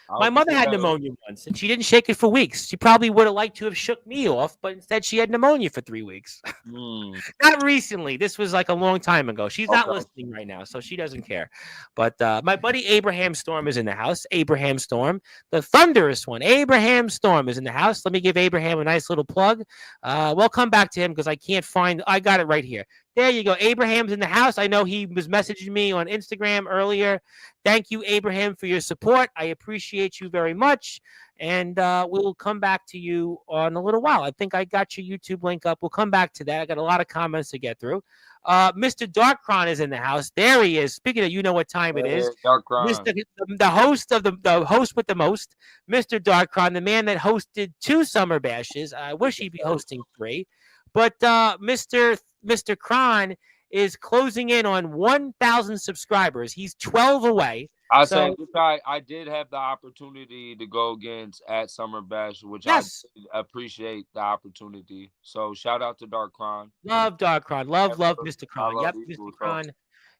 I My hope you mother get had better. pneumonia once, and she didn't shake it for weeks. She probably would have liked to have shook me off, but instead she had pneumonia for 3 weeks. Mm, Not recently. This was like a long time ago. She's not okay. listening right now, so she doesn't care. But my buddy Abraham Storm is in the house. Abraham Storm, the thunderous one. Abraham Storm is in the house. Let me give Abraham a nice little plug. We'll come back to him because I can't find. I got it right here. There you go. Abraham's in the house. I know he was messaging me on Instagram earlier. Thank you, Abraham, for your support. I appreciate you very much. And we'll come back to you in a little while. I think I got your YouTube link up. We'll come back to that. I got a lot of comments to get through. Mr. Darkron is in the house. There he is. Speaking of, you know what time it is. Dark Ron. The host of the host with the most, Mr. Darkron, the man that hosted 2 summer bashes. I wish he'd be hosting 3, but Mr. Kron is closing in on 1,000 subscribers. He's 12 away. I So- say, I did have the opportunity to go against at Summer Bash, which Yes. I appreciate the opportunity. So shout out to Dark Kron. Love Darkron. Love Mr. Kron. love Yep, these Mr. people, so- Kron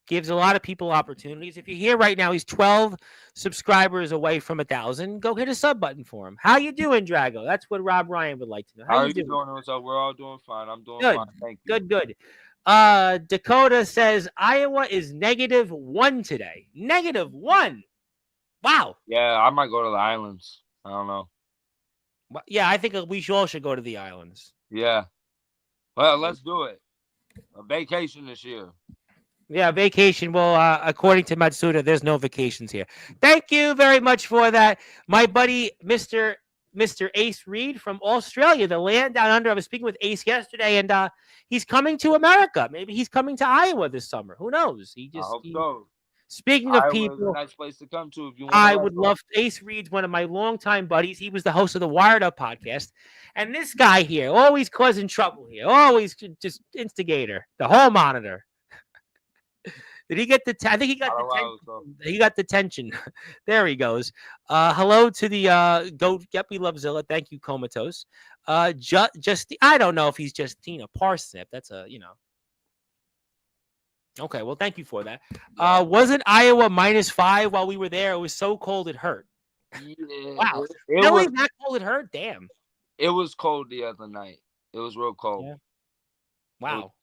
gives a lot of people opportunities. If you're here right now, he's 12 subscribers away from 1,000. Go hit a sub button for him. How you doing, Drago? That's what Rob Ryan would like to know. How are you doing? So we're all doing fine. I'm doing Good. fine. Thank you. Good. Dakota says Iowa is -1 today. -1. Wow. Yeah, I might go to the islands. I don't know. Yeah, I think we all should go to the islands. Yeah. Well, let's do it. A vacation this year. Yeah, vacation. Well, according to Matsuda, there's no vacations here. Thank you very much for that. My buddy, Mr. Ace Reed from Australia, the land down under. I was speaking with Ace yesterday, and he's coming to America. Maybe he's coming to Iowa this summer. Who knows? I hope so. Speaking of Iowa people, is a nice place to come to if you want. I would love. Ace Reed's one of my longtime buddies. He was the host of the Wired Up podcast, and this guy here always causing trouble here. Always just instigator. The hall monitor. Did he get the? I think he got the. He got the tension. There he goes. Hello to the goat. Yep, we love Zilla. Thank you, Comatose. Just I don't know if he's Justina Parsnip. That's a Okay, well, thank you for that. Wasn't Iowa -5 while we were there? It was so cold it hurt. Yeah, Wow. it was that cold it hurt? Damn. It was cold the other night. It was real cold. Yeah. Wow.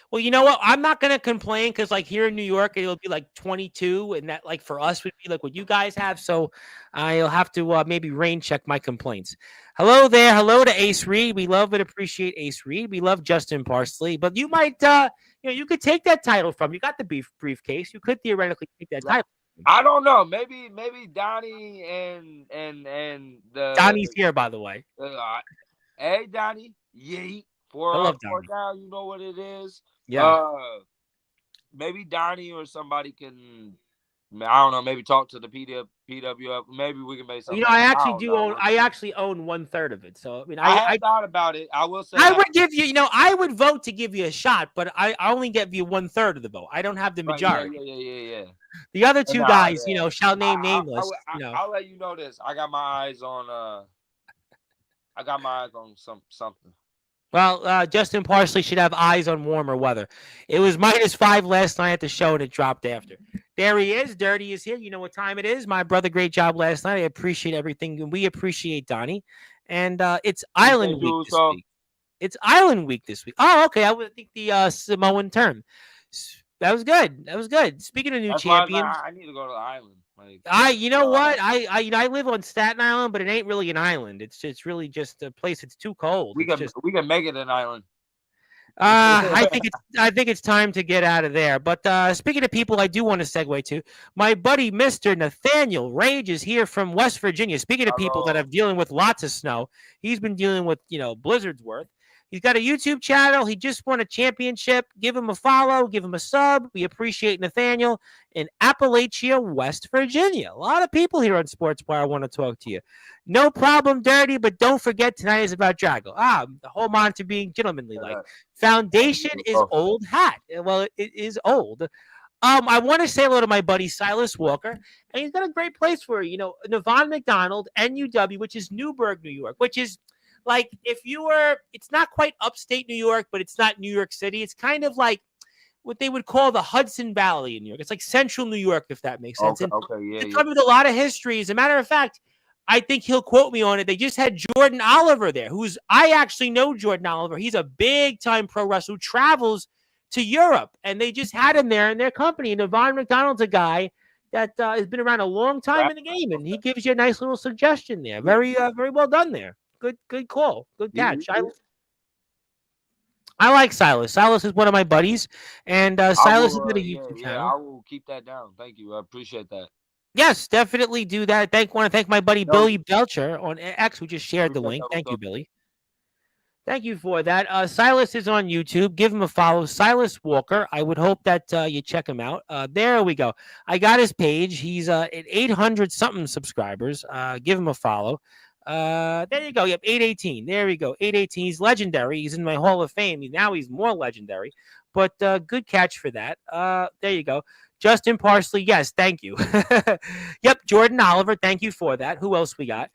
Well, you know what? I'm not going to complain because, like, here in New York, it'll be like 22, and that, like, for us would be like what you guys have. So I'll have to maybe rain check my complaints. Hello there. Hello to Ace Reed. We love and appreciate Ace Reed. We love Justin Parsley. But you might, you could take that title from. You got the briefcase. You could theoretically take that title. I don't know. Maybe Donnie and the Donnie's here, by the way. Hey, Donnie. Yeet. For now, you know what it is. Yeah. Maybe Donnie or somebody can. I don't know. Maybe talk to the PWF. Maybe we can make something. I actually I actually own 1/3 of it. So I mean, I thought about it. I will say I would give you. I would vote to give you a shot, but I only give you 1/3 of the vote. I don't have the majority. Yeah. The other two guys, shall name nameless. I'll let you know this. I got my eyes on. I got my eyes on something. Well, Justin Parsley should have eyes on warmer weather. It was -5 last night at the show, and it dropped after. There he is. Dirty is here. You know what time it is. My brother, great job last night. I appreciate everything. And we appreciate Donnie. And it's Island Week this week. It's Island Week this week. Oh, okay. I would think the Samoan term. That was good. Speaking of new champions. I need to go to the island. You know what? I live on Staten Island, but it ain't really an island. It's really just a place that's too cold. We can make it an island. I think it's time to get out of there. But speaking of people, I do want to segue to my buddy Mr. Nathaniel Rage is here from West Virginia. Speaking of people that are dealing with lots of snow, he's been dealing with blizzards worth. He's got a YouTube channel. He just won a championship. Give him a follow. Give him a sub. We appreciate Nathaniel in Appalachia, West Virginia. A lot of people here on Sportswire want to talk to you. No problem, Dirty, but don't forget tonight is about Drago. The whole on to being gentlemanly like. Foundation is old hat. Well, it is old. I want to say hello to my buddy Silas Walker, and he's got a great place for you. Navon McDonald, NUW, which is Newburgh, New York, which is it's not quite upstate New York, but it's not New York City. It's kind of like, what they would call the Hudson Valley in New York. It's like central New York, if that makes sense. Okay, And yeah, they yeah. covered a lot of history. As a matter of fact, I think he'll quote me on it. They just had Jordan Oliver there, I actually know Jordan Oliver. He's a big-time pro wrestler who travels to Europe, and they just had him there in their company. And Yvonne McDonald's a guy that has been around a long time in the game, and he gives you a nice little suggestion there. Very well done there. Good call. Good catch. I like Silas. Silas is one of my buddies, and Silas has got a YouTube channel. I will keep that down. Thank you. I appreciate that. Yes, definitely do that. Want to thank my buddy Billy Belcher on X, who just shared the link. Thank you, Billy. Thank you for that. Silas is on YouTube. Give him a follow. Silas Walker. I would hope that you check him out. There we go. I got his page. He's at 800-something subscribers. Give him a follow. There you go. Yep, 818. There we go. 818. He's legendary. He's in my Hall of Fame. Now he's more legendary. But good catch for that. There you go. Justin Parsley. Yes, thank you. Yep, Jordan Oliver. Thank you for that. Who else we got?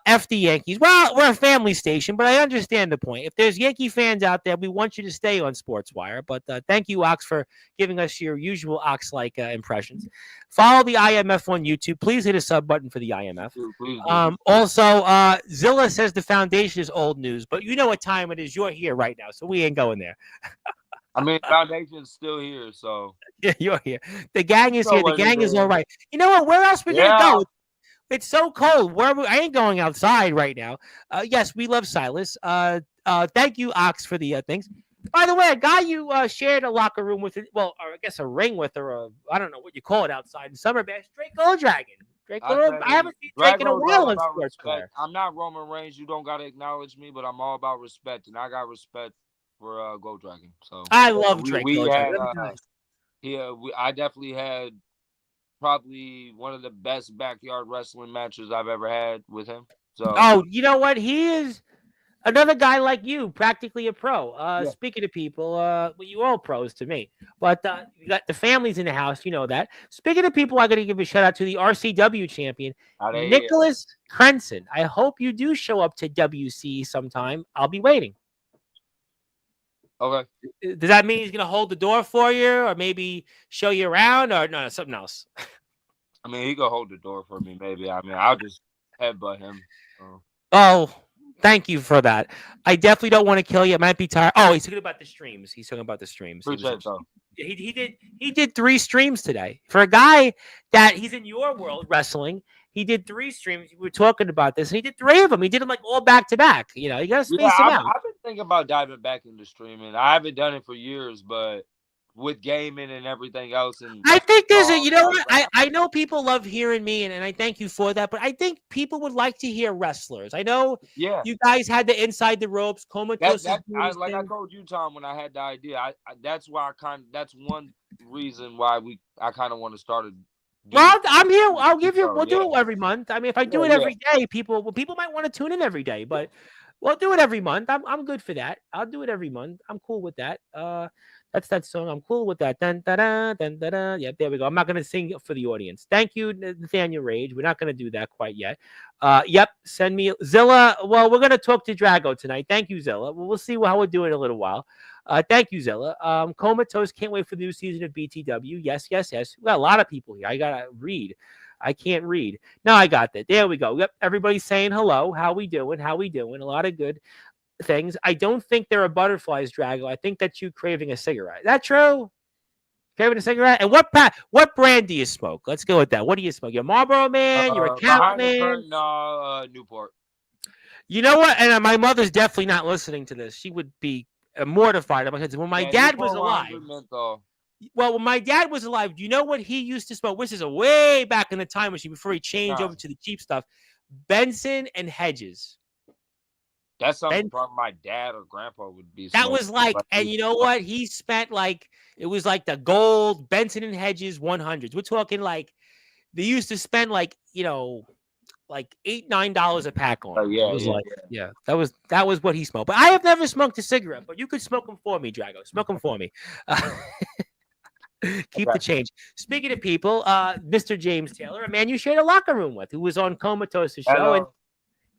F the Yankees. Well, we're a family station, but I understand the point. If there's Yankee fans out there, we want you to stay on Sportswire. But thank you, Ox, for giving us your usual Ox-like impressions. Follow the IMF on YouTube. Please hit a sub button for the IMF. Also, Zilla says the foundation is old news, but you know what time it is. You're here right now, so we ain't going there. I mean, foundation's still here, so. Yeah, you're here. The gang is here. The gang is all right. You know what? Where else we going to go? It's so cold. I ain't going outside right now. Yes, we love Silas. Thank you, Ox, for the things. By the way, a guy you shared a locker room with, or I guess a ring with, or I don't know what you call it outside in Summer Bash, Drago Dragon. I haven't seen Drake in a while on Sportswire. I'm not Roman Reigns. You don't got to acknowledge me, but I'm all about respect, and I got respect for Gold Dragon. So I love Drake. I definitely had probably one of the best backyard wrestling matches I've ever had with him. So, you know what? He is another guy like you, practically a pro. Speaking of people, you all pros to me. But you got the families in the house, you know that. Speaking of people, I got to give a shout out to the RCW champion, Nicholas Crenson. I hope you do show up to WC sometime. I'll be waiting. Okay. Does that mean he's going to hold the door for you, or maybe show you around, or no, something else? I mean, he could hold the door for me, maybe. I mean, I'll just headbutt him. Oh, thank you for that. I definitely don't want to kill you. I might be tired. Oh, he's talking about the streams. He did 3 streams today. For a guy that he's in your world wrestling, he did 3 streams. We were talking about this, and he did 3 of them. He did them like all back to back. You know, you got to space them out. I've been thinking about diving back into streaming. I haven't done it for years, but with gaming and everything else, and I think there's you know what? I know people love hearing me, and I thank you for that. But I think people would like to hear wrestlers. I know you guys had the inside the ropes, comatose. Like I told you, Tom, when I had the idea, that's why that's one reason why I kind of want to start. Well, I'm here. I'll give you. We'll do it every month. I mean, if I do it every day, people might want to tune in every day, but we'll do it every month. I'm good for that. I'll do it every month. I'm cool with that. That's that song. I'm cool with that. Dun, da, da, dun, da, da. Yeah, there we go. I'm not going to sing for the audience. Thank you, Nathaniel Rage. We're not going to do that quite yet. Yep. Send me Zilla. Well, we're going to talk to Drago tonight. Thank you, Zilla. We'll see how we're doing in a little while. Thank you, Zilla. Comatose can't wait for the new season of BTW. Yes. We got a lot of people here. I got to read. I can't read. No, I got that. There we go. Yep. Everybody's saying hello. How we doing? A lot of good things. I don't think there are butterflies, Drago. I think that's you craving a cigarette. Is that true? Craving a cigarette? And what brand do you smoke? Let's go with that. What do you smoke? You're a Marlboro man? You're a Count man? Newport. You know what? And my mother's definitely not listening to this. She would be mortified. When my dad was alive. Well, when my dad was alive, do you know what he used to smoke? This is a way back in the time machine before he changed over to the cheap stuff. Benson and Hedges. That's something probably my dad or grandpa would be. That was like, and you know what? He spent it was like the gold Benson and Hedges 100s. We're talking like they used to spend like $8-9 a pack on. That was what he smoked. But I have never smoked a cigarette. But you could smoke them for me, Drago. Smoke them for me. Keep the change. Speaking of people, Mr. James Taylor, a man you shared a locker room with, who was on Comatose's show, and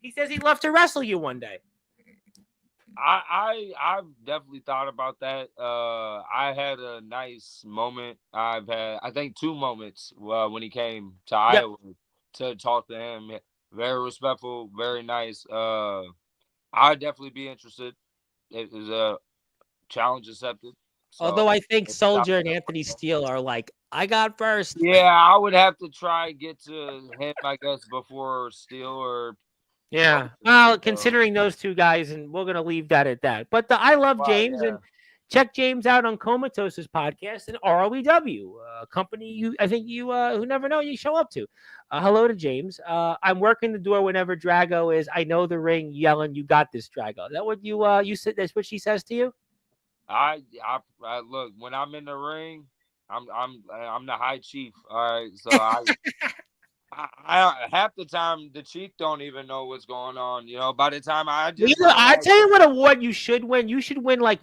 he says he'd love to wrestle you one day. I've definitely thought about that. I had a nice moment. I've had, I think, two moments when he came to Yep. Iowa to talk to him. Very respectful, very nice. I'd definitely be interested. It is a challenge accepted. So Although I think it's Soldier and Anthony Steele are like, I got first. yeah, I would have to try and get to him, I guess, before Steel or Yeah. Soldier. Well, So, considering those two guys, and we're gonna leave that at that. But I love wow, James, yeah. and check James out on Comatose's podcast and ROEW, a company I think you who never know you show up to. Hello to James. I'm working the door whenever Drago is. I know the ring, yelling, "You got this, Drago." Is that what you said? That's what she says to you. I look, when I'm in the ring, I'm the high chief. All right, so I half the time the chief don't even know what's going on. You know, by the time I You just know, I realized, tell you what award you should win. You should win like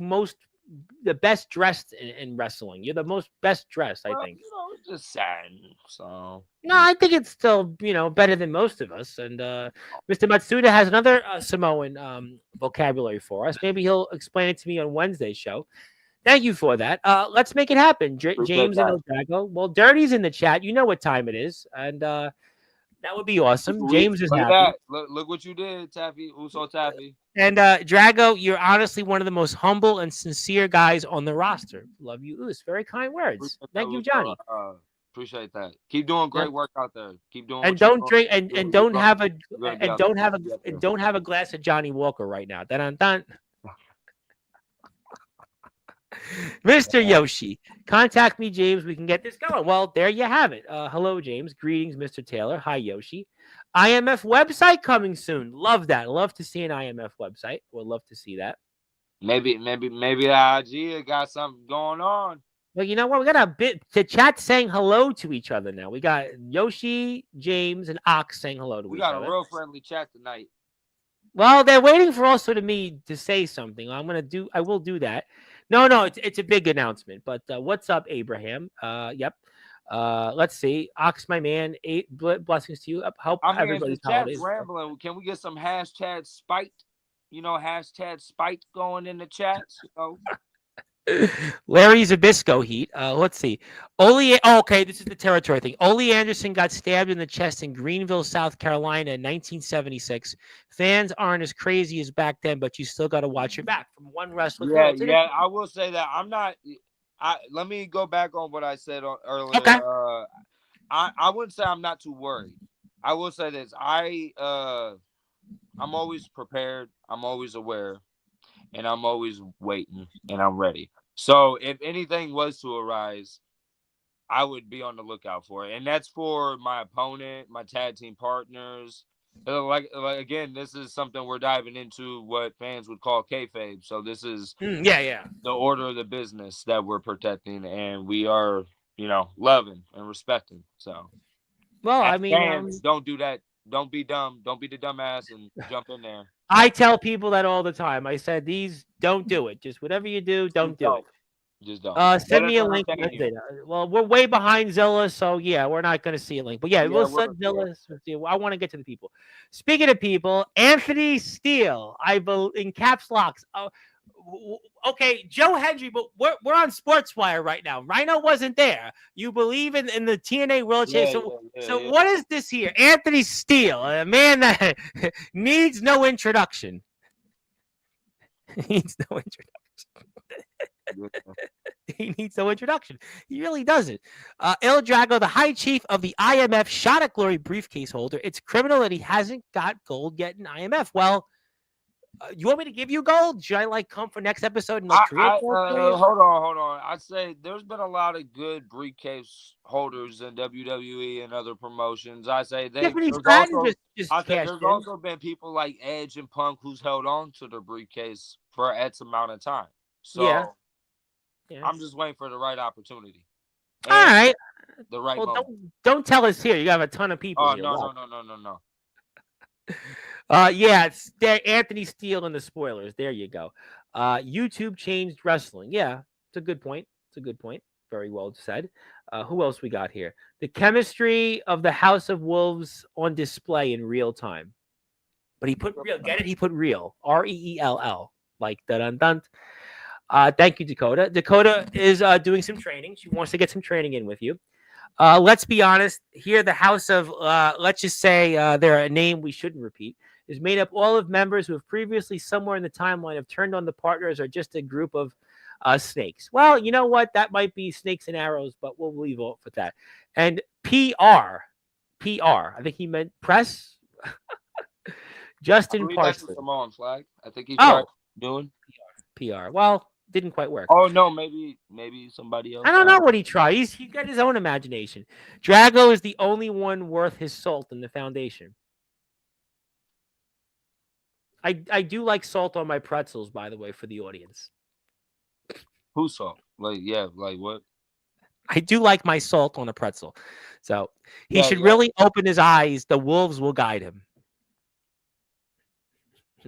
the best dressed in wrestling. You're the most best dressed, I well, think. it's just sad. So No, I think it's still better than most of us. And Mr. Matsuda has another Samoan vocabulary for us. Maybe he'll explain it to me on Wednesday's show. Thank you for that. Let's make it happen, appreciate James and that. El Drago. Well, Dirty's in the chat. You know what time it is, and that would be awesome. James is Look at happy. that. Look what you did, Taffy. Uso Taffy. And Drago, you're honestly one of the most humble and sincere guys on the roster. Love you, Us. Very kind words. Appreciate that, Thank you, Uso. Johnny. Appreciate that. Keep doing Yep. great work out there. Keep doing And what you're don't doing. drink and don't have a You're gonna be and out there. don't have a glass of Johnny Walker right now. Dun dun. Mr. Yoshi, contact me, James. We can get this going. Well, there you have it. Hello, James. Greetings, Mr. Taylor. Hi, Yoshi. IMF website coming soon. Love that. Love to see an IMF website. Would love to see that. Maybe IG got something going on. Well, you know what? We got a bit to chat saying hello to each other now. We got Yoshi, James, and Ox saying hello to We each got other. a real friendly chat tonight. Well, they're waiting for also to me to say something. I will do that. No, it's a big announcement. But what's up, Abraham? Yep. Let's see. Ox, my man. Blessings to you. Hope I mean, the everybody's chat's holidays. rambling. Can we get some hashtag spite? Hashtag spite going in the chats. Larry Zabisco heat. Let's see. Okay, this is the territory thing. Ole Anderson got stabbed in the chest in Greenville, South Carolina in 1976. Fans aren't as crazy as back then, but you still got to watch your back. From one wrestler Yeah. I will say that I'm not. Let me go back on what I said earlier. Okay. I wouldn't say I'm not too worried. I will say this. I'm always prepared. I'm always aware. And I'm always waiting and I'm ready. So if anything was to arise, I would be on the lookout for it. And that's for my opponent, my tag team partners. Like again, this is something we're diving into what fans would call kayfabe. So this is yeah. the order of the business that we're protecting and we are, loving and respecting. So Well, I as mean, fans, don't do that. Don't be dumb. Don't be the dumbass and jump in there. I tell people that all the time. I said, don't do it. Just whatever you do, don't do it. Just don't. Send me a link. Well, we're way behind Zilla, so yeah, we're not going to see a link. But yeah, we'll send Zilla. I want to get to the people. Speaking of people, Anthony Steele, in caps locks. Okay, Joe Hendry, but we're on Sportswire right now. Rhino wasn't there. You believe in the TNA World Championship. So what is this here? Anthony Steele, a man that needs no introduction. Needs no introduction. He needs no introduction. He really doesn't. El Drago, the high chief of the IMF Shot at Glory briefcase holder. It's criminal that he hasn't got gold yet in IMF. Well, you want me to give you gold? Should I come for next episode and create gold? Hold on. I'd say there's been a lot of good briefcase holders in WWE and other promotions. I say there's also been people like Edge and Punk who's held on to the briefcase for X amount of time. So yeah. I'm just waiting for the right opportunity. All right. The right moment. Don't tell us here. You have a ton of people here. No. It's there. Anthony Steele and the spoilers. There you go. YouTube changed wrestling. Yeah, it's a good point. Very well said. Who else we got here? The chemistry of the House of Wolves on display in real time. But he put real. Get it? He put real. REELL. Like dun dun. Thank you, Dakota. Dakota is doing some training. She wants to get some training in with you. Let's be honest. Here, the House of, let's just say they're a name we shouldn't repeat, is made up all of members who have previously somewhere in the timeline have turned on the partners or just a group of snakes. Well, you know what? That might be snakes and arrows, but we'll leave off with that. And PR, I think he meant press. Justin That's Parsley. Samoan flag. I think he tried doing PR. Well, didn't quite work. Oh no, maybe somebody else. I don't know what he tried. He got his own imagination. Drago is the only one worth his salt in the foundation. I do like salt on my pretzels, by the way, for the audience. Who salt? Like what? I do like my salt on a pretzel. So he should really open his eyes. The wolves will guide him.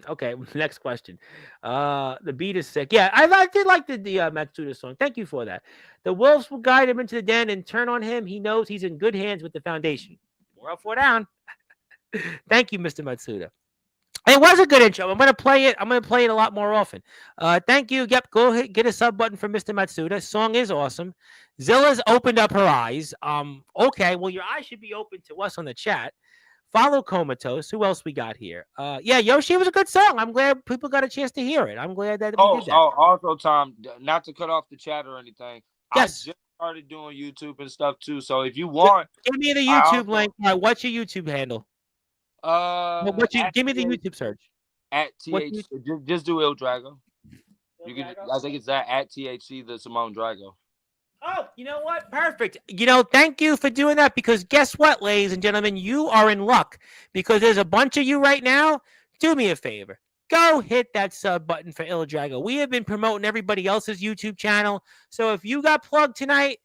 Okay, next question. The beat is sick. Yeah, I did like the Matsuda song. Thank you for that. The wolves will guide him into the den and turn on him. He knows he's in good hands with the foundation. 4 up, 4 down. Thank you, Mr. Matsuda. It was a good intro. I'm going to play it. I'm going to play it a lot more often. Thank you. Yep, go ahead, get a sub button for Mr. Matsuda. Song is awesome. Zilla's opened up her eyes. Okay, well, your eyes should be open to us on the chat. Follow Comatose. Who else we got here? Yeah, Yoshi was a good song. I'm glad people got a chance to hear it. I'm glad that we did that. Also, Tom, not to cut off the chat or anything. Yes. I just started doing YouTube and stuff too. So if you want, give me the YouTube link. All right, what's your YouTube handle? Give me the YouTube search. At THC. Just do Il Drago. You can. I think it's that at THC the Simone Drago. Oh, you know what? Perfect. Thank you for doing that because guess what, ladies and gentlemen? You are in luck because there's a bunch of you right now. Do me a favor. Go hit that sub button for Il Drago. We have been promoting everybody else's YouTube channel. So if you got plugged tonight,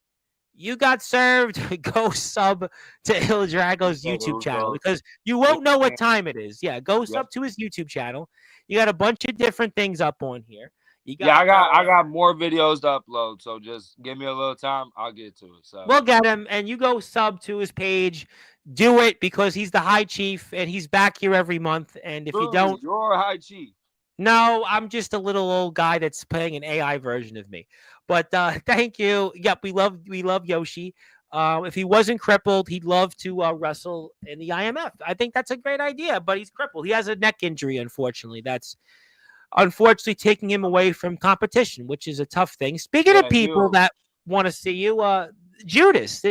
you got served. Go sub to Il Drago's YouTube channel because you won't know what time it is. Yeah, go sub to his YouTube channel. You got a bunch of different things up on here. I got more videos to upload, so just give me a little time. I'll get to it. So we'll get him, and you go sub to his page. Do it because he's the high chief, and he's back here every month. And if you don't, you're high chief. No, I'm just a little old guy that's playing an AI version of me. But thank you. Yep, we love Yoshi. If he wasn't crippled, he'd love to wrestle in the IMF. I think that's a great idea, but he's crippled. He has a neck injury, unfortunately. That's unfortunately taking him away from competition, which is a tough thing. Speaking of people that want to see you, Judas,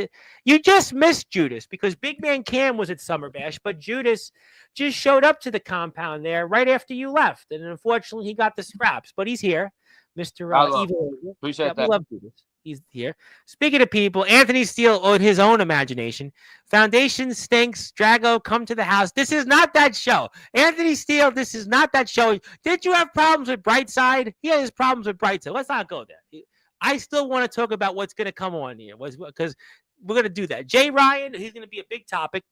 you just missed Judas because Big Man Cam was at Summer Bash, but Judas just showed up to the compound there right after you left, and unfortunately he got the scraps, but he's here. Mr. Evil. Appreciate that. We love Judas. He's here. Speaking of people, Anthony Steele on his own imagination. Foundation stinks. Drago, come to the house. This is not that show. Anthony Steele, this is not that show. Did you have problems with Brightside? He has problems with Brightside. Let's not go there. I still want to talk about what's going to come on here because we're going to do that. Jay Ryan, he's going to be a big topic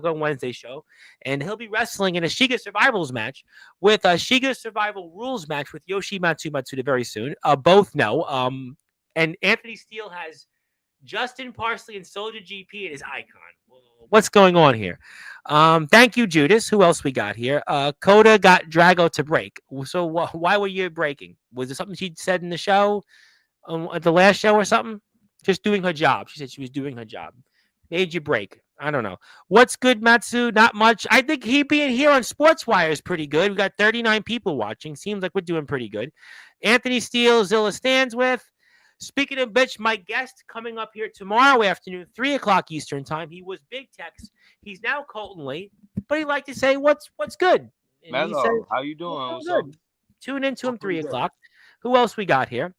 on Wednesday's show, and he'll be wrestling in a Shiga Survivals match with a Shiga Survival Rules match with Yoshi Matsuda very soon. Both know. And Anthony Steele has Justin Parsley and Soldier GP in his icon. What's going on here? Thank you, Judas. Who else we got here? Coda got Drago to break. So why were you breaking? Was it something she said in the show, at the last show or something? Just doing her job. She said she was doing her job. Made you break. I don't know. What's good, Matsu? Not much. I think he being here on Sportswire is pretty good. We got 39 people watching. Seems like we're doing pretty good. Anthony Steele, Zilla stands with. Speaking of bitch, my guest coming up here tomorrow afternoon, 3 o'clock Eastern time. He was Big Tex. He's now Colton Lee, but he'd like to say what's good. Mello, says, how you doing? Good. Tune into him 3 o'clock. Who else we got here?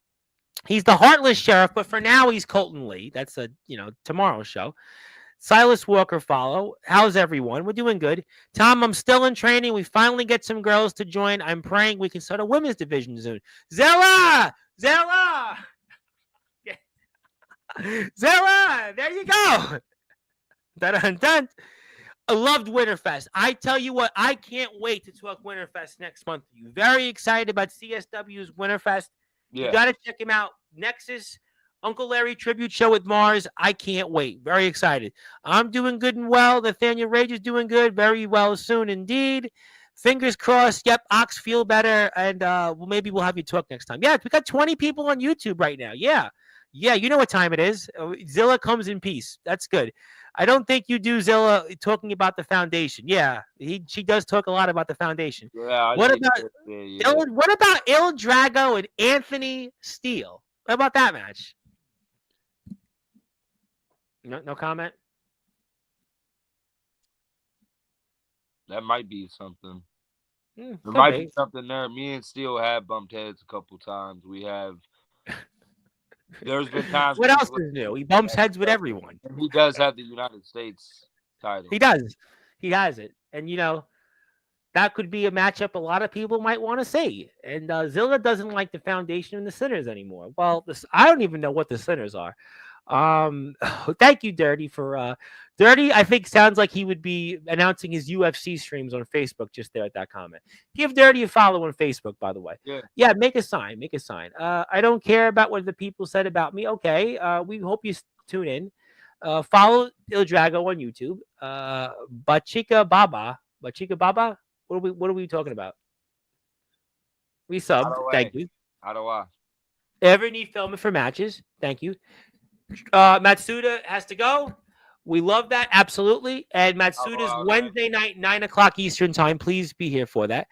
He's the Heartless Sheriff, but for now he's Colton Lee. That's tomorrow's show. Silas Walker follow. How's everyone? We're doing good. Tom, I'm still in training. We finally get some girls to join. I'm praying we can start a women's division soon. Zella! Zella, there you go. Dun. I loved Winterfest. I tell you what, I can't wait to talk Winterfest next month. You very excited about CSW's Winterfest? Yeah. You got to check him out. Nexus, Uncle Larry tribute show with Mars. I can't wait. Very excited. I'm doing good and well. Nathaniel Rage is doing good. Very well soon indeed. Fingers crossed. Yep, Ox, feel better, and well, maybe we'll have you talk next time. Yeah, we got 20 people on YouTube right now. Yeah, you know what time it is. Zilla comes in peace. That's good. I don't think you do, Zilla, talking about the foundation. Yeah, she does talk a lot about the foundation. Yeah, What about what about Il Drago and Anthony Steele? What about that match? No comment. That might be something. There might be something there. Me and Steele have bumped heads a couple times. We have. There's been times. What else is new? He bumps heads with everyone. He does have the United States title. He does. He has it. And, that could be a matchup a lot of people might want to see. And Zilla doesn't like the Foundation and the Sinners anymore. Well, I don't even know what the Sinners are. Thank you, Dirty, for Dirty. I think sounds like he would be announcing his UFC streams on Facebook just there at that comment. Give Dirty a follow on Facebook, by the way. Yeah, make a sign. I don't care about what the people said about me. Okay, we hope you tune in. Follow Il Drago on YouTube. Bachika Baba. What are we talking about? We subbed. Thank you. How do I? Ever need filming for matches? Thank you. Matsuda has to go. We love that. Absolutely. And Matsuda's Wednesday night, 9:00 Eastern time. Please be here for that.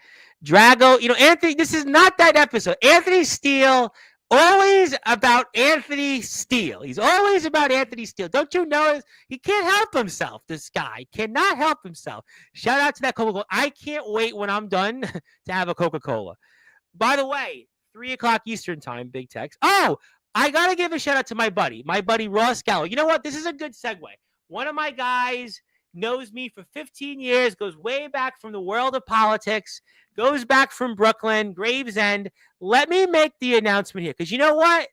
Drago, Anthony, this is not that episode. Anthony Steele, always about Anthony Steele. He's always about Anthony Steele. Don't you know? He can't help himself. This guy cannot help himself. Shout out to that Coca-Cola. I can't wait when I'm done to have a Coca-Cola. By the way, 3:00 Eastern time, big text. Oh, I got to give a shout out to my buddy Ross Gallo. You know what? This is a good segue. One of my guys knows me for 15 years, goes way back from the world of politics, goes back from Brooklyn, Gravesend. Let me make the announcement here, because you know what?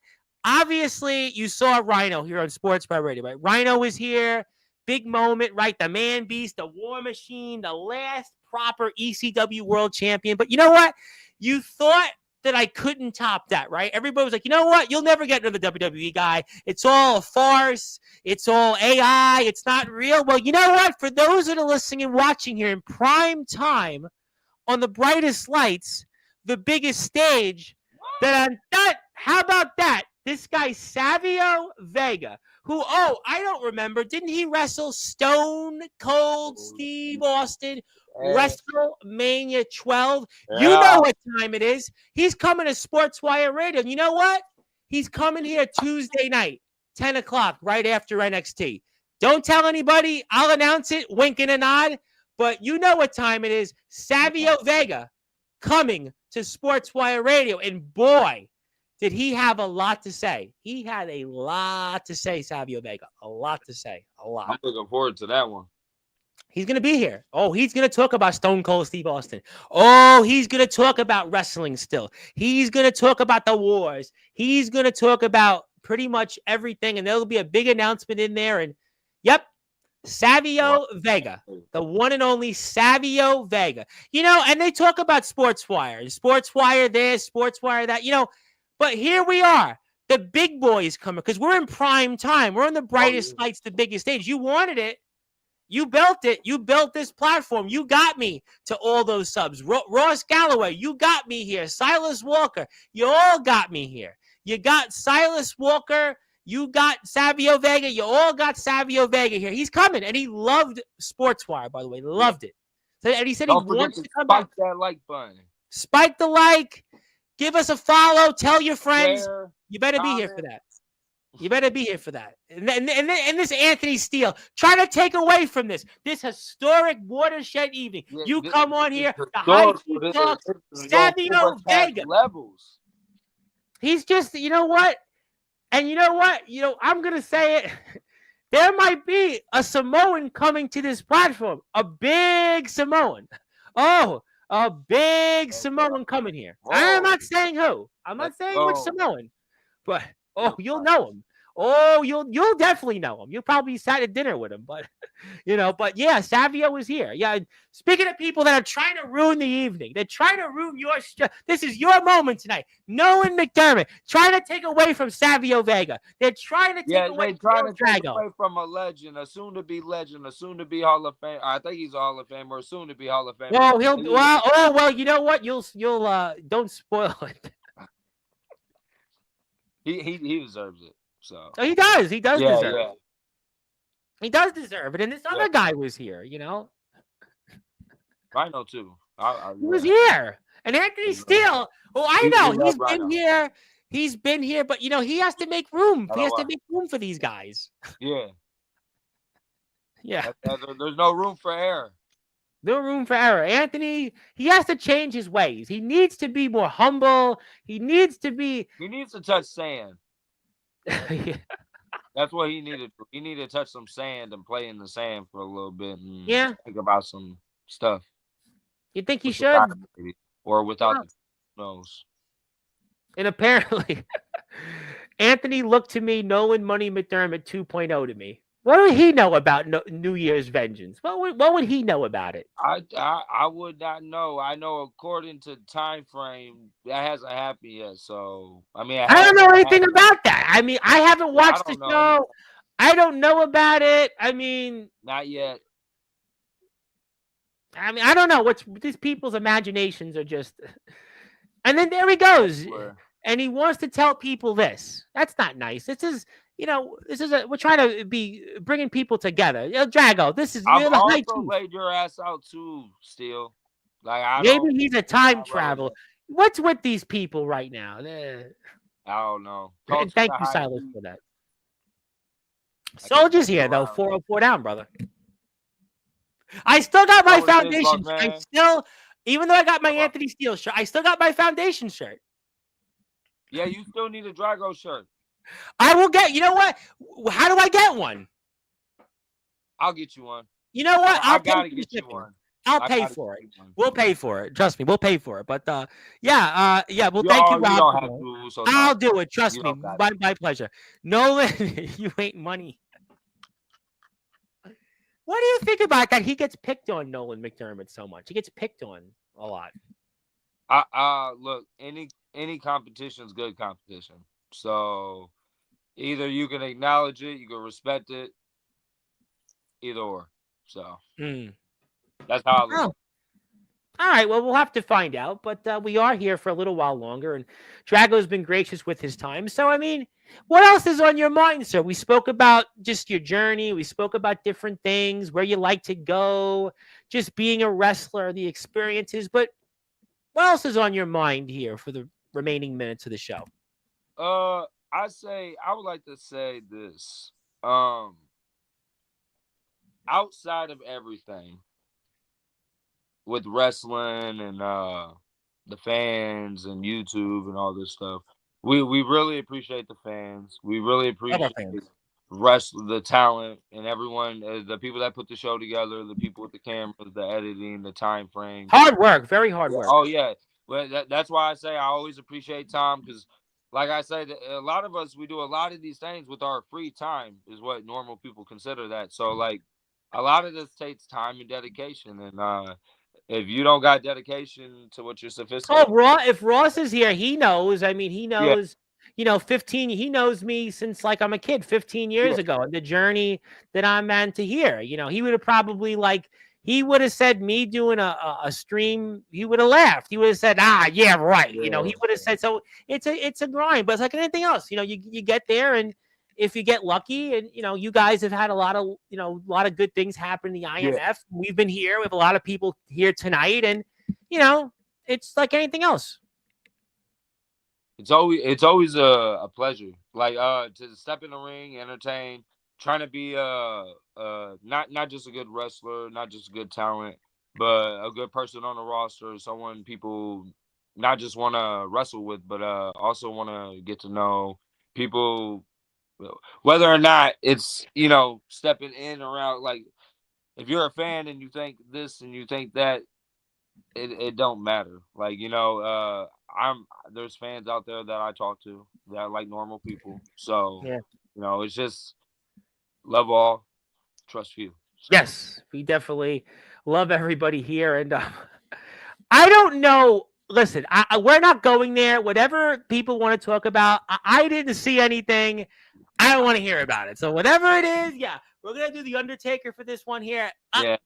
Obviously, you saw Rhino here on Sportzwire Radio, right? Rhino is here. Big moment, right? The man beast, the war machine, the last proper ECW world champion. But you know what? You thought that I couldn't top that, right? Everybody was like, you know what? You'll never get another WWE guy. It's all a farce. It's all AI. It's not real. Well, you know what? For those that are listening and watching here in prime time on the brightest lights, the biggest stage, how about that? This guy, Savio Vega, who, I don't remember. Didn't he wrestle Stone Cold Steve Austin? WrestleMania 12. Yeah. You know what time it is. He's coming to Sportswire Radio. And you know what? He's coming here Tuesday night, 10 o'clock, right after NXT. Don't tell anybody. I'll announce it, wink and a nod. But you know what time it is. Savio Vega coming to Sportswire Radio. And boy, did he have a lot to say. He had a lot to say, Savio Vega. A lot to say. A lot. I'm looking forward to that one. He's going to be here. Oh, he's going to talk about Stone Cold Steve Austin. Oh, he's going to talk about wrestling still. He's going to talk about the wars. He's going to talk about pretty much everything, and there'll be a big announcement in there. And, yep, Savio Vega, the one and only Savio Vega. And they talk about Sportswire. Sportswire this, Sportswire that, But here we are. The big boys coming because we're in prime time. We're on the brightest lights, the biggest stage. You wanted it. You built it. You built this platform. You got me to all those subs. Ross Galloway, you got me here. Silas Walker, you all got me here. You got Silas Walker. You got Savio Vega. You all got Savio Vega here. He's coming, and he loved Sportswire, by the way. Loved it. And he said he wants to come back. Spike that like button. Spike the like. Give us a follow. Tell your friends. You better be here for that. You better be here for that. And this Anthony Steele, try to take away from this historic watershed evening. You come on here, the high chief talk, Savio Vega. Levels. He's just, you know what? And you know what? I'm going to say it. There might be a Samoan coming to this platform. A big Samoan. Oh, a big Samoan coming here. I'm not saying who. I'm not saying which Samoan. But, you'll know him. Oh, you'll definitely know him. You'll probably sat at dinner with him, but but yeah, Savio was here. Yeah, speaking of people that are trying to ruin the evening, they're trying to ruin your. This is your moment tonight. Nolan McDermott trying to take away from Savio Vega. They're trying to take away they trying from to take Drago. away from a legend, a soon-to-be legend, a soon-to-be Hall of Fame. I think he's a Hall of Famer, or soon-to-be Hall of Famer. Well, you know what? You'll don't spoil it. He deserves it. So Oh, he does. He does deserve it. Yeah. He does deserve it. And this other guy was here, Rhino too. He was here. And Anthony Steele, I know he's been here. He's been here, but he has to make room. He has to make room for these guys. Yeah. Yeah. There's no room for error. No room for error. Anthony, he has to change his ways. He needs to be more humble. He needs to touch sand. Yeah. That's what he needed. He needed to touch some sand and play in the sand for a little bit and think about some stuff. You think he should? Or without the nose. And apparently, Anthony looked to me, Nolan Money McDermott 2.0 to me. What would he know about New Year's vengeance? What would he know about it? I would not know. I know according to time frame that hasn't happened yet. So I don't know anything about that. I haven't watched the show. I don't know about it. Not yet. I don't know. These people's imaginations are just. And then there he goes, and he wants to tell people this. That's not nice. This is. We're trying to be bringing people together. Drago, this is. I've also laid your ass out too, Steele. Maybe he's a time traveler. What's with these people right now? I don't know. And thank you, Silas, for that. Soldiers here though, 404 down, brother. I still got my foundation. Even though I got my Anthony Steele shirt, I still got my foundation shirt. Yeah, you still need a Drago shirt. I will get. You know what? How do I get one? I'll get you one. You know what? I gotta get you one. I'll pay for it. We'll pay for it. Trust me, we'll pay for it. But Well, thank you, Rob. I'll do it. Trust me, my pleasure. Nolan, you ain't money. What do you think about that? He gets picked on, Nolan McDermott, so much. He gets picked on a lot. Look, any competition is good competition. So either you can acknowledge it, you can respect it, either or. So that's how I look. All right, well, we'll have to find out, but we are here for a little while longer, and Drago's been gracious with his time. So, what else is on your mind, sir? We spoke about just your journey. We spoke about different things, where you like to go, just being a wrestler, the experiences. But what else is on your mind here for the remaining minutes of the show? I would like to say this. Outside of everything with wrestling and the fans and YouTube and all this stuff, we really appreciate the fans. We really appreciate the talent and everyone, the people that put the show together, the people with the cameras, the editing, the time frame. Hard work, very hard work. Oh yeah, well that's why I say I always appreciate Tom, because like I said, a lot of us, we do a lot of these things with our free time, is what normal people consider that. So like a lot of this takes time and dedication, and if you don't got dedication to what you're sophisticated. If Ross is here, he knows. He knows. 15. He knows me since I'm a kid, 15 years ago, and the journey that I'm on to here. He would have probably he would have said me doing a stream. He would have laughed. He would have said, yeah, right. He would have said, so it's a grind, but it's like anything else. You get there, and if you get lucky, and you guys have had a lot of good things happen in the IMF. Yeah. We've been here. We have a lot of people here tonight, and it's like anything else. It's always a pleasure, to step in the ring, entertain, trying to be not just a good wrestler, not just a good talent, but a good person on the roster, someone people not just want to wrestle with, but also want to get to know people, whether or not it's stepping in or out. Like if you're a fan and you think this and you think that, it don't matter. There's fans out there that I talk to that are like normal people. So It's just love all, trust few. So. Yes, we definitely love everybody here, and I don't know. Listen, we're not going there. Whatever people want to talk about, I didn't see anything. I don't want to hear about it. So whatever it is, yeah, we're gonna do the Undertaker for this one here. Yeah.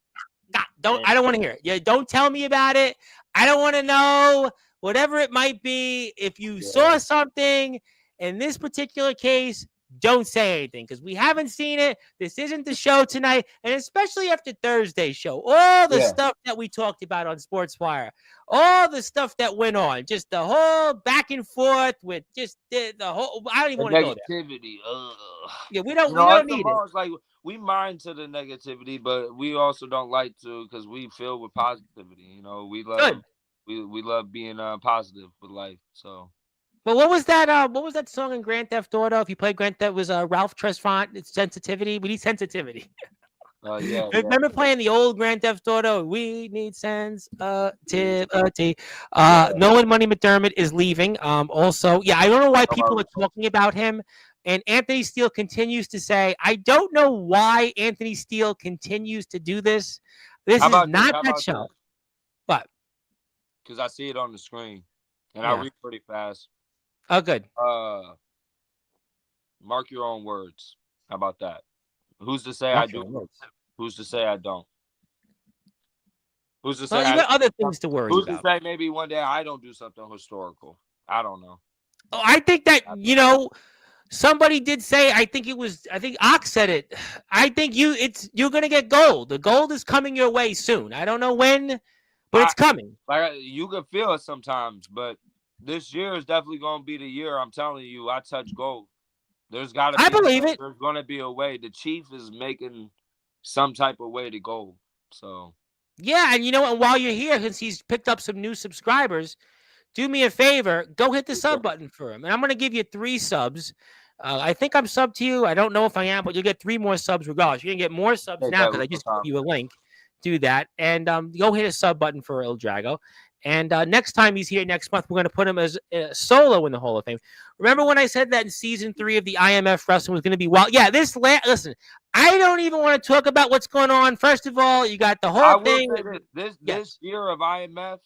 I don't want to hear it. Yeah, don't tell me about it. I don't want to know. Whatever it might be, if you saw something in this particular case, don't say anything because we haven't seen it. This isn't the show tonight, and especially after Thursday's show, all the stuff that we talked about on Sportswire, all the stuff that went on, just the whole back and forth with just the whole. I don't even want to go there. Negativity. Yeah, we don't need it. Like we mind to the negativity, but we also don't like to because we filled with positivity. We love we love being positive with life. So. But what was that? What was that song in Grand Theft Auto? If you played Grand Theft, was Ralph Tresvant. It's Sensitivity. We need sensitivity. Yeah. Remember playing the old Grand Theft Auto? We need sensitivity. Nolan Money McDermott is leaving. Also, yeah, I don't know why people are talking about him. And Anthony Steele continues to say, I don't know why Anthony Steele continues to do this. This is not that show. But because I see it on the screen, and I read pretty fast. Oh, good. Mark your own words. How about that? Who's to say I do? Who's to say I don't? Who's to say you got other things to worry about? Who's to say maybe one day I don't do something historical? I don't know. Oh, I think that, somebody did say, I think Ox said it. I think you're going to get gold. The gold is coming your way soon. I don't know when, but it's coming. You can feel it sometimes, but this year is definitely going to be the year. I'm telling you, I touch gold. There's got to be. I believe it. There's going to be a way. The Chief is making some type of way to gold. So. Yeah, and and while you're here, since he's picked up some new subscribers, do me a favor, go hit the sub button for him. And I'm going to give you 3 subs. I think I'm subbed to you. I don't know if I am, but you'll get 3 more subs regardless. You're going to get more subs now because I just gave you a link. Do that. And go hit a sub button for Il Drago. And next time he's here next month, we're going to put him as solo in the Hall of Fame. Remember when I said that in season 3 of the IMF Wrestling was going to be wild? Yeah, listen, I don't even want to talk about what's going on. First of all, you got the whole thing. This year of IMF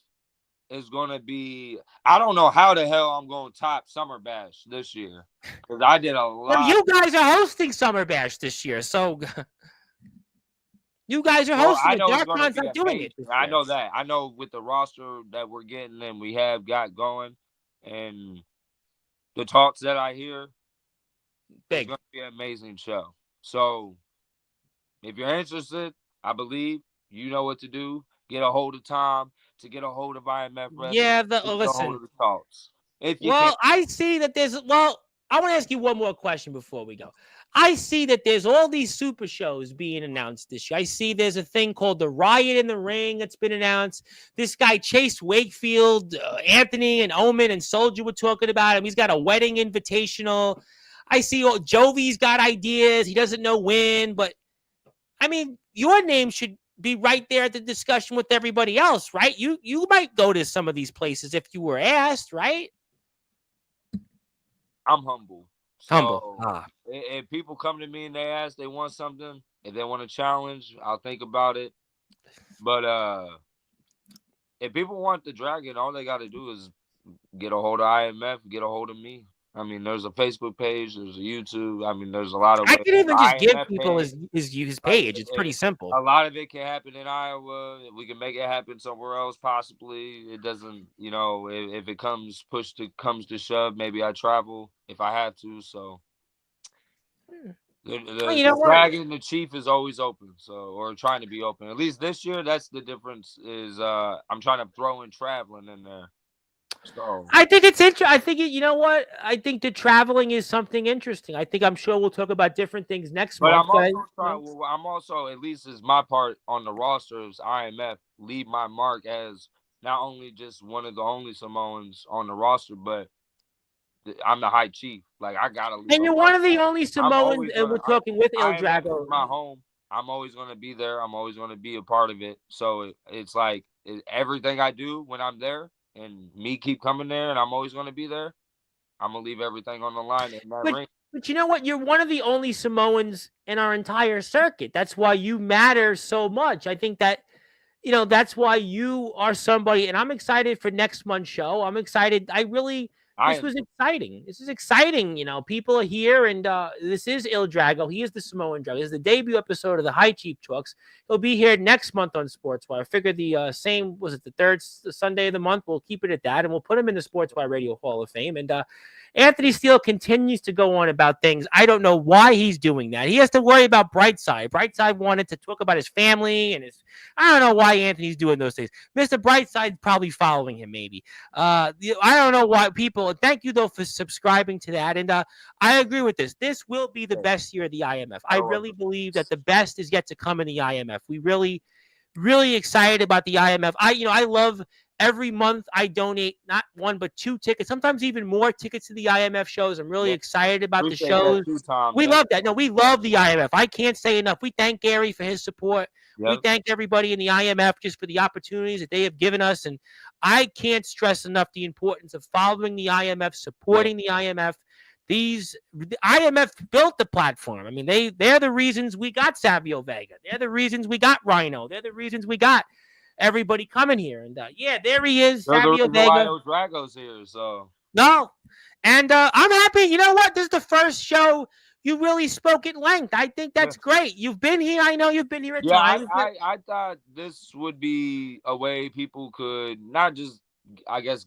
is going to be, I don't know how the hell I'm going to top Summer Bash this year. Because I did a lot. Well, you guys are hosting Summer Bash this year, so... You guys are hosting it. Darkon's not doing it. I know that. I know with the roster that we're getting and we have got going and the talks that I hear, it's going to be an amazing show. So if you're interested, I believe you know what to do. Get a hold of Tom to get a hold of IMF Wrestling. Yeah, listen. Hold of the talks. I see that there's... Well, I want to ask you one more question before we go. I see that there's all these super shows being announced this year. I see there's a thing called the Riot in the Ring that's been announced. This guy, Chase Wakefield, Anthony and Omen and Soldier were talking about him. He's got a wedding invitational. I see Jovi's got ideas. He doesn't know when, but I mean, your name should be right there at the discussion with everybody else, right? You might go to some of these places if you were asked, right? I'm humble. So, if people come to me and they ask, they want something, if they want a challenge, I'll think about it. But if people want the Dragon, all they got to do is get a hold of IMF, get a hold of me. I mean, there's a Facebook page, there's a YouTube. I mean, there's a lot of. I can even just give people his page. It's pretty simple. A lot of it can happen in Iowa. We can make it happen somewhere else, possibly. It doesn't, if it comes to shove, maybe I travel if I have to. So the Dragon, the Chief is always open. Or trying to be open. At least this year, that's the difference. Is I'm trying to throw in traveling in there. So. I think it's interesting. I think you know what? I think the traveling is something interesting. I'm sure we'll talk about different things next month. I'm also, at least as my part on the roster is IMF, leave my mark as not only just one of the only Samoans on the roster, but I'm the High Chief. Like I gotta leave. And you're one of the only Samoans, and we're talking with Il Drago. My home. I'm always gonna be there. I'm always gonna be a part of it. So it's like everything I do when I'm there. And me keep coming there, and I'm always going to be there. I'm going to leave everything on the line in that ring. But you know what? You're one of the only Samoans in our entire circuit. That's why you matter so much. I think that that's why you are somebody, and I'm excited for next month's show. I'm excited. This was exciting. This is exciting. People are here, and this is Il Drago. He is the Samoan Drago. This is the debut episode of the High Chief Talks. He'll be here next month on Sportswire. I figured the same, was it the third Sunday of the month? We'll keep it at that, and we'll put him in the Sportswire Radio Hall of Fame. And Anthony Steele continues to go on about things. I don't know why he's doing that. He has to worry about Brightside. Brightside wanted to talk about his family and his. I don't know why Anthony's doing those things. Mr. Brightside probably following him, maybe. I don't know why people. Thank you though for subscribing to that. And I agree with this. This will be the best year of the IMF. I really believe that the best is yet to come in the IMF. We really excited about the IMF. I love. Every month, I donate not one but 2 tickets, sometimes even more tickets to the IMF shows. I'm really excited about the shows. We love that. No, we love the IMF. I can't say enough. We thank Gary for his support. Yep. We thank everybody in the IMF just for the opportunities that they have given us. And I can't stress enough the importance of following the IMF, supporting the IMF. The IMF built the platform. I mean, they're the reasons we got Savio Vega. They're the reasons we got Rhino. They're the reasons we got everybody coming here. And there he is, Savio Vega. Drago's here, so. No. And I'm happy. You know what? This is the first show you really spoke at length. I think that's great. You've been here. I know you've been here at times. I thought this would be a way people could not just, I guess,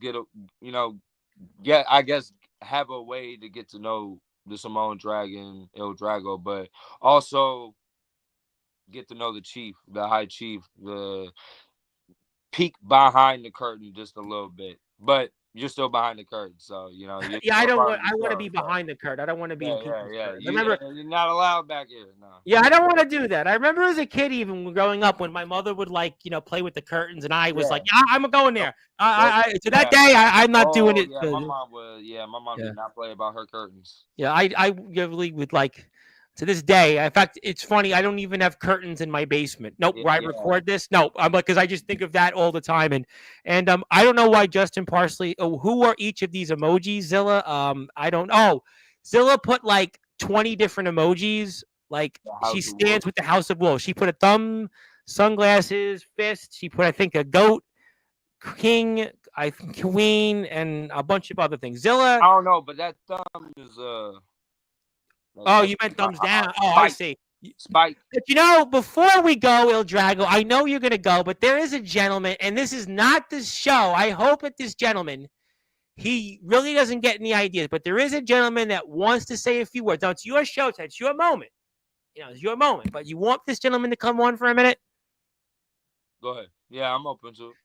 have a way to get to know the Samoan Dragon, Il Drago, but also get to know the chief, the high chief, the peek behind the curtain just a little bit, but you're still behind the curtain, so I want to be behind the curtain. I don't want to be in people's curtain. Remember, you're not allowed back here. No. Yeah, I don't want to do that. I remember as a kid, even growing up, when my mother would play with the curtains, and I was like, I'm going there. To that day, I'm not doing it. Yeah, my mom did not play about her curtains. Yeah, I really would like. To this day, in fact, it's funny. I don't even have curtains in my basement. Nope, where I record this. No, I'm because I just think of that all the time. And I don't know why Justin Parsley. Who are each of these emojis, Zilla? I don't know. Zilla put like 20 different emojis. Like she stands with the House of Wolves. She put a thumb, sunglasses, fist. She put, I think, a goat, king, queen, and a bunch of other things. Zilla. I don't know, but that thumb is Oh, you meant thumbs down. Oh, I see. Spike. But before we go, Il Drago, I know you're going to go, but there is a gentleman, and this is not this show. I hope that this gentleman, he really doesn't get any ideas, but there is a gentleman that wants to say a few words. Now, it's your show, it's your moment. It's your moment, but you want this gentleman to come on for a minute? Go ahead. Yeah, I'm open to it.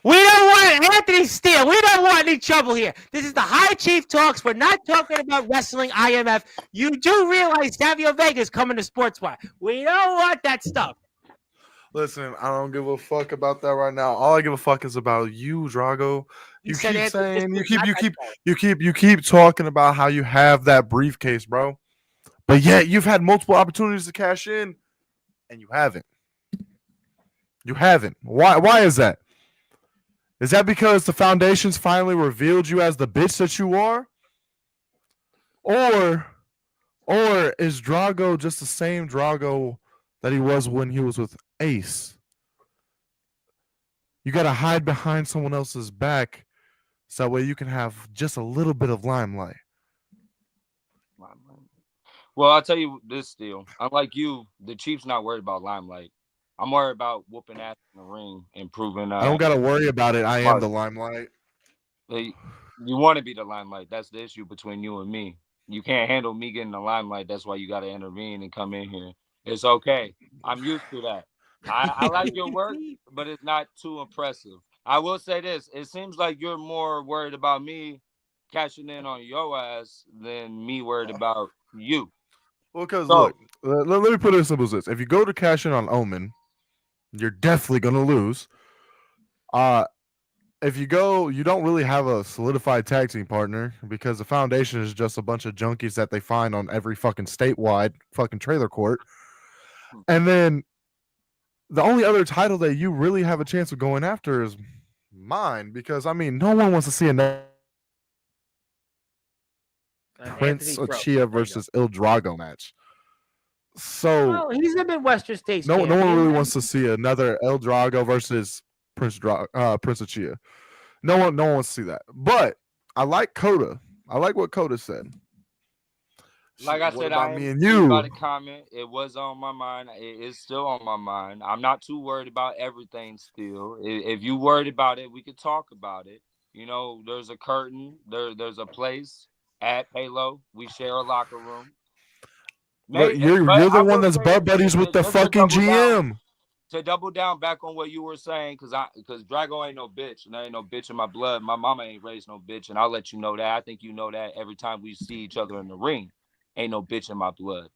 We don't want Anthony Steele. We don't want any trouble here. This is the High Chief Talks. We're not talking about wrestling IMF. You do realize Savio Vega is coming to Sportswire. We don't want that stuff. Listen, I don't give a fuck about that right now. All I give a fuck is about you, Drago. You keep talking about how you have that briefcase, bro. But yet you've had multiple opportunities to cash in, and you haven't. You haven't. Why is that? Is that because the foundations finally revealed you as the bitch that you are? Or is Drago just the same Drago that he was when he was with Ace? You got to hide behind someone else's back so that way you can have just a little bit of limelight. Well, I'll tell you this, deal. Unlike you, the Chief's not worried about limelight. I'm worried about whooping ass in the ring and proving. I don't got to worry about it. I am the limelight. You want to be the limelight. That's the issue between you and me. You can't handle me getting the limelight. That's why you got to intervene and come in here. It's okay. I'm used to that. I like your work, but it's not too impressive. I will say this. It seems like you're more worried about me cashing in on your ass than me worried about you. Well, because look, let me put it as simple as this. If you go to cash in on Omen, you're definitely going to lose. If you go, you don't really have a solidified tag team partner because the foundation is just a bunch of junkies that they find on every fucking statewide fucking trailer court. And then the only other title that you really have a chance of going after is mine because, I mean, no one wants to see another. Prince Anthony Pro. Achia There you versus Il Drago match. So Well, he's a Midwestern States no champion. one really wants to see another El Drago versus Prince Achia. No one wants to see that. But I like Coda. I like what Coda said. Like I What said, about I me am and happy you? about the comment. It was on my mind. It is still on my mind. I'm not too worried about everything still. If you worried about it, we could talk about it. You know, there's a curtain. There's a place at Halo. We share a locker room. Look, you're But the I one will that's say butt this, buddies with the just to fucking double down. GM. To double down back on what you were saying, because Drago ain't no bitch, and there ain't no bitch in my blood. My mama ain't raised no bitch, and I'll let you know that. I think you know that every time we see each other in the ring, ain't no bitch in my blood.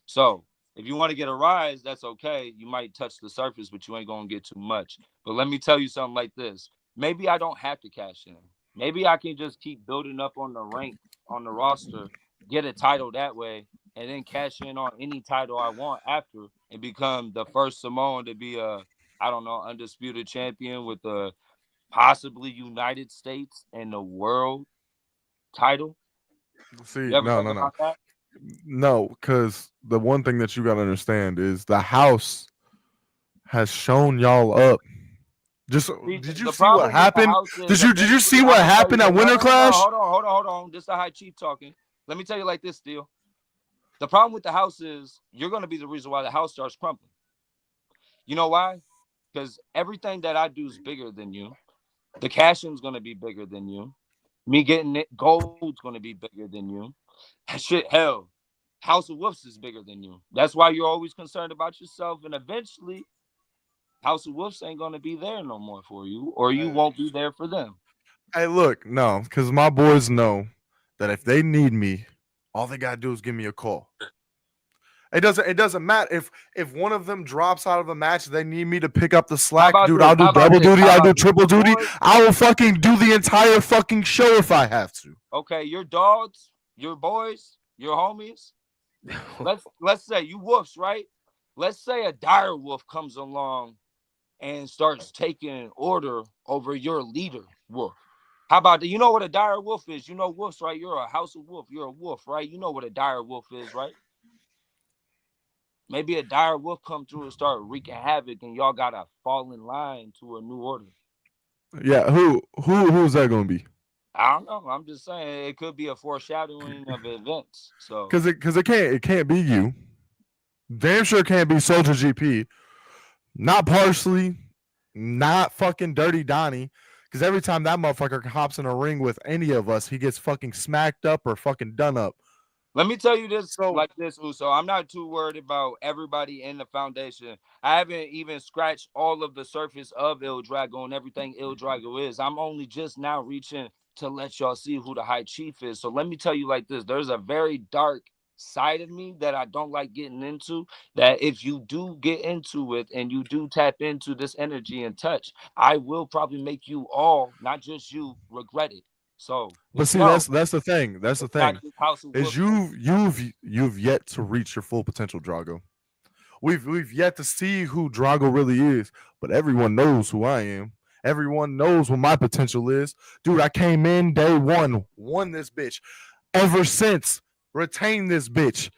So if you want to get a rise, that's okay. You might touch the surface, but you ain't gonna get too much. But let me tell you something like this. Maybe I don't have to cash in. Maybe I can just keep building up on the rank on the roster, get a title that way, and then cash in on any title I want after and become the first Samoan to be I don't know, undisputed champion with the possibly United States and the world title. See, You ever no, think no, no. about that? No, because the one thing that you got to understand is the house has shown y'all up. Just See, did you the see what problem with the happened? house is Did you see eventually what I'm gonna tell you happened at this. No, Winter no, no, no. Clash? Hold on. This is the High Chief talking. Let me tell you like this, Steel. The problem with the house is you're gonna be the reason why the house starts crumbling. You know why? Because everything that I do is bigger than you. The cash-in's gonna be bigger than you. Me getting it gold's gonna be bigger than you. Shit, hell, House of Wolves is bigger than you. That's why you're always concerned about yourself, and eventually, House of Wolves ain't gonna be there no more for you, or you won't be there for them. Hey, look, no, because my boys know that if they need me, all they gotta do is give me a call. It doesn't matter if one of them drops out of a match, they need me to pick up the How slack, about dude. this? I'll do How about double this? duty, How I'll do about this? triple Your duty. boys, I will fucking do the entire fucking show if I have to. okay, your dogs, your boys, your homies. Let's say you wolves, right? Let's say a dire wolf comes along and starts taking order over your leader wolf. How about that? You know what a dire wolf is? You know wolves, right? You're a house of wolf. You're a wolf, right? You know what a dire wolf is, right? Maybe a dire wolf come through and start wreaking havoc, and y'all gotta fall in line to a new order. Yeah, who's that gonna be? I don't know. I'm just saying it could be a foreshadowing of events. So Because it can't be you. Damn sure can't be Soldier GP. Not Parsley. Not fucking Dirty Donnie. Because every time that motherfucker hops in a ring with any of us, he gets fucking smacked up or fucking done up. let me tell you this So like this, Uso. I'm not too worried about everybody in the foundation. I haven't even scratched all of the surface of Il Drago and everything Il Drago is. I'm only just now reaching to let y'all see who the High Chief is. So let me tell you like this. There's a very dark side of me that I don't like getting into, that if you do get into it and you do tap into this energy and touch, I will probably make you all, not just you, regret it. So but just see, know that's the thing. That's the it's not thing. just House of Is Wolves. you've yet to reach your full potential, Drago. We've yet to see who Drago really is, but everyone knows who I am. Everyone knows what my potential is. Dude, I came in day one, won this bitch. Ever since, retained this bitch.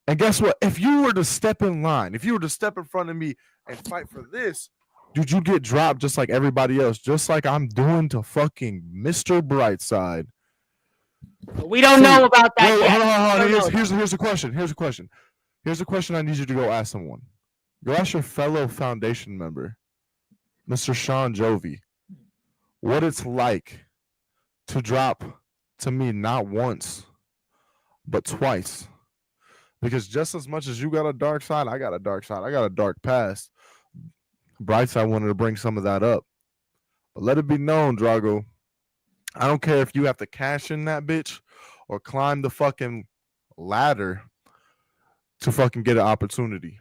And guess what? If you were to step in line, if you were to step in front of me and fight for this, dude, you get dropped just like everybody else, just like I'm doing to fucking Mr. Brightside. We don't know about that yet. Hold on. Here's a question. Here's a question I need you to go ask someone. Go ask your fellow foundation member, Mr. Sean Jovi, what it's like to drop to me not once, but twice. Because just as much as you got a dark side, I got a dark side. I got a dark past. Brightside wanted to bring some of that up. But let it be known, Drago, I don't care if you have to cash in that bitch or climb the fucking ladder to fucking get an opportunity.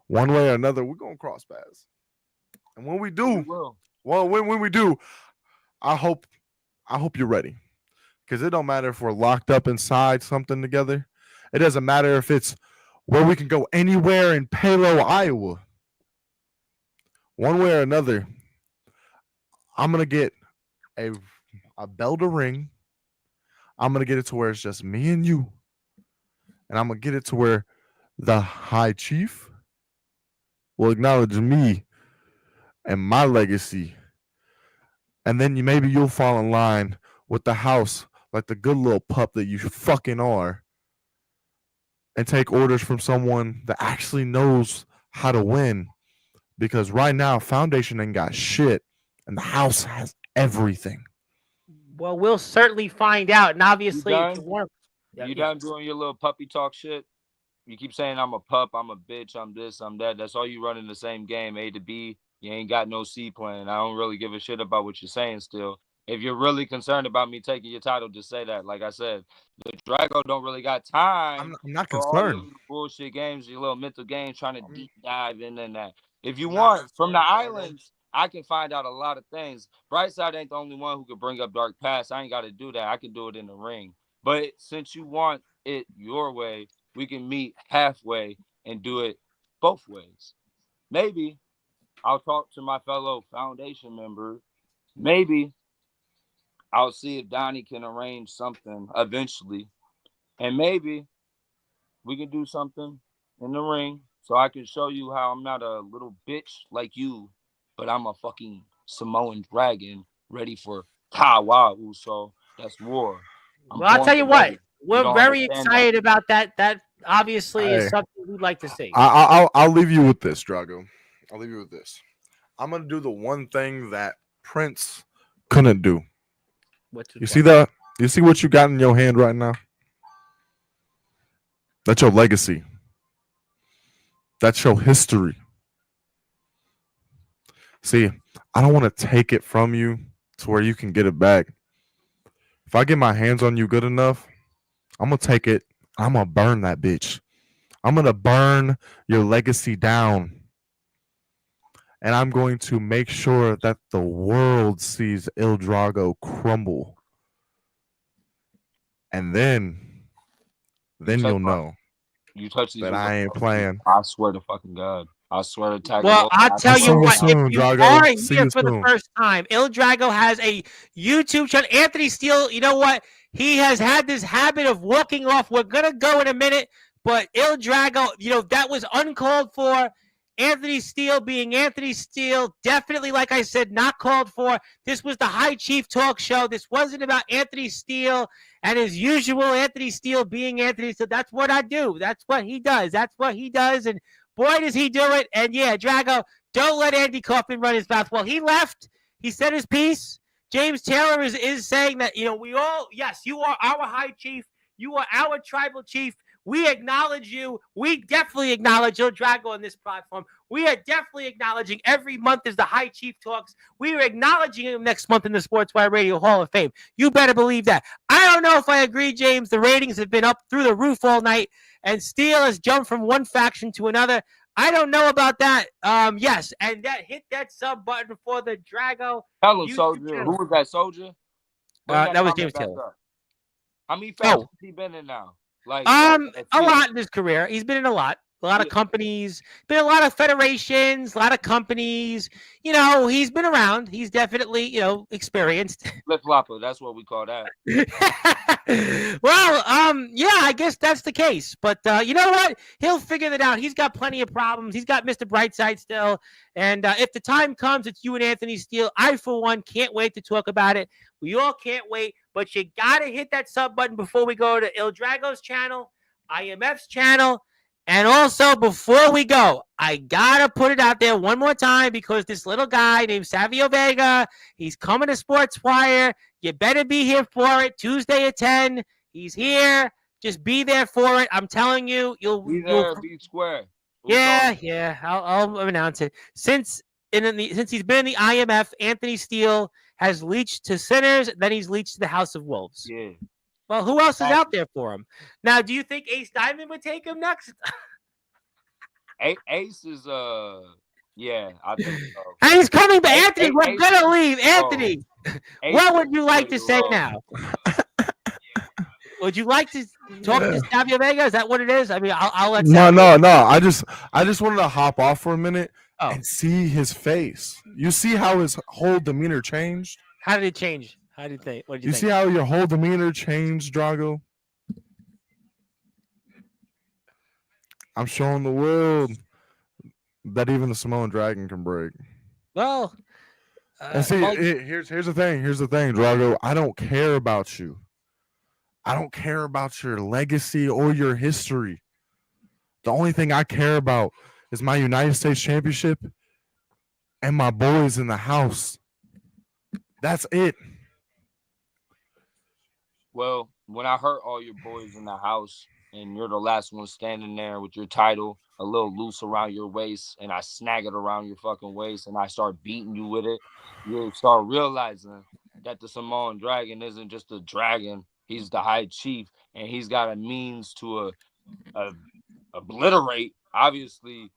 One way or another, we're gonna cross paths. And when we do, when we do, I hope you're ready. Because it don't matter if we're locked up inside something together. It doesn't matter if it's where we can go anywhere in Palo, Iowa. One way or another, I'm gonna get a bell to ring. I'm gonna get it to where it's just me and you, and I'm gonna get it to where the High Chief will acknowledge me and my legacy, and then maybe you'll fall in line with the house like the good little pup that you fucking are, and take orders from someone that actually knows how to win. Because right now, Foundation ain't got shit, and the house has everything. Well, we'll certainly find out. And obviously, You if you done? want, You done doing your little puppy talk shit? You keep saying I'm a pup, I'm a bitch, I'm this, I'm that. That's all you running the same game, A to B. You ain't got no C plan. I don't really give a shit about what you're saying still. If you're really concerned about me taking your title, just say that. Like I said, the Drago don't really got time I'm not for all your concerned. little bullshit games, your little mental games, trying to deep dive in and that. If you I'm not want, from the concerned, Drago. islands, I can find out a lot of things. Brightside ain't the only one who can bring up Dark Past. I ain't got to do that. I can do it in the ring. But since you want it your way, we can meet halfway and do it both ways. Maybe I'll talk to my fellow Foundation member. Maybe I'll see if Donnie can arrange something eventually. And maybe we can do something in the ring so I can show you how I'm not a little bitch like you, but I'm a fucking Samoan dragon ready for Kawa Uso. That's war. well, I'll tell you what. We're don't very understand excited about that. That obviously is Hey. something we'd like to see. I'll leave you with this, Drago. I'll leave you with this. I'm gonna do the one thing that Prince couldn't do. You see that? You see what you got in your hand right now? That's your legacy. That's your history. See, I don't want to take it from you to where you can get it back. If I get my hands on you good enough, I'm going to take it. I'm going to burn that bitch. I'm going to burn your legacy down. And I'm going to make sure that the world sees Il Drago crumble. And then you'll know you touch these that I ain't playing. I swear to fucking God. I swear to tag. Well, I'll tell you what. soon, If you Drago. are See here you for the soon. first time, Il Drago has a YouTube channel. Anthony Steele, you know what? He has had this habit of walking off. We're gonna go in a minute, but Il Drago, that was uncalled for. Anthony Steele being Anthony Steele, definitely, like I said, not called for. This was the High Chief Talk Show. This wasn't about Anthony Steele and his usual Anthony Steele being Anthony Steele. That's what I do. That's what he does. That's what he does. And boy, does he do it. And yeah, Drago, don't let Andy Kaufman run his mouth. Well, he left. He said his piece. James Taylor is saying that, we all, yes, you are our High Chief. You are our Tribal Chief. We acknowledge you. We definitely acknowledge Il Drago on this platform. We are definitely acknowledging every month as the High Chief talks. We are acknowledging him next month in the Sportswire Radio Hall of Fame. You better believe that. I don't know if I agree, James. The ratings have been up through the roof all night, and Steele has jumped from one faction to another. I don't know about that. Yes, and hit that sub button for the Drago. Hello, Soldier. Who was that, Soldier? That was James Taylor. How many factions has he been in now? Like a lot in his career. He's been in a lot of companies, been in a lot of federations, a lot of companies. He's been around. He's definitely, experienced. Flip flopper, that's what we call that. Well, yeah, I guess that's the case. But you know what? He'll figure that out. He's got plenty of problems. He's got Mr. Brightside still. And if the time comes, it's you and Anthony Steele. I, for one, can't wait to talk about it. We all can't wait. But you got to hit that sub button before we go to Il Drago's channel, IMF's channel. And also, before we go, I got to put it out there one more time because this little guy named Savio Vega, he's coming to Sportswire. You better be here for it. Tuesday at 10. He's here. Just be there for it. I'm telling you. Be there, be square. Yeah. I'll announce it. Since he's been in the IMF, Anthony Steele has leached to Sinners, then he's leached to the House of Wolves. Yeah. Well, who else is out there for him? Now, do you think Ace Diamond would take him next? Ace is yeah, I think so. And he's coming back. Anthony, we're gonna leave. Anthony, what would you like to say now? Would you like to talk to Savio Vega? Is that what it is? I mean, I'll let. No. I just wanted to hop off for a minute and see his face. You see how his whole demeanor changed? How did it change? How do you think? What did You you see think? how your whole demeanor changed, Drago? I'm showing the world that even the Samoan Dragon can break. Well, And see, here's the thing. Here's the thing, Drago. I don't care about you. I don't care about your legacy or your history. The only thing I care about is my United States Championship and my boys in the house. That's it. Well, when I heard all your boys in the house and you're the last one standing there with your title a little loose around your waist and I snag it around your fucking waist and I start beating you with it, you start realizing that the Samoan Dragon isn't just a dragon. He's the high chief and he's got a means to obliterate, obviously,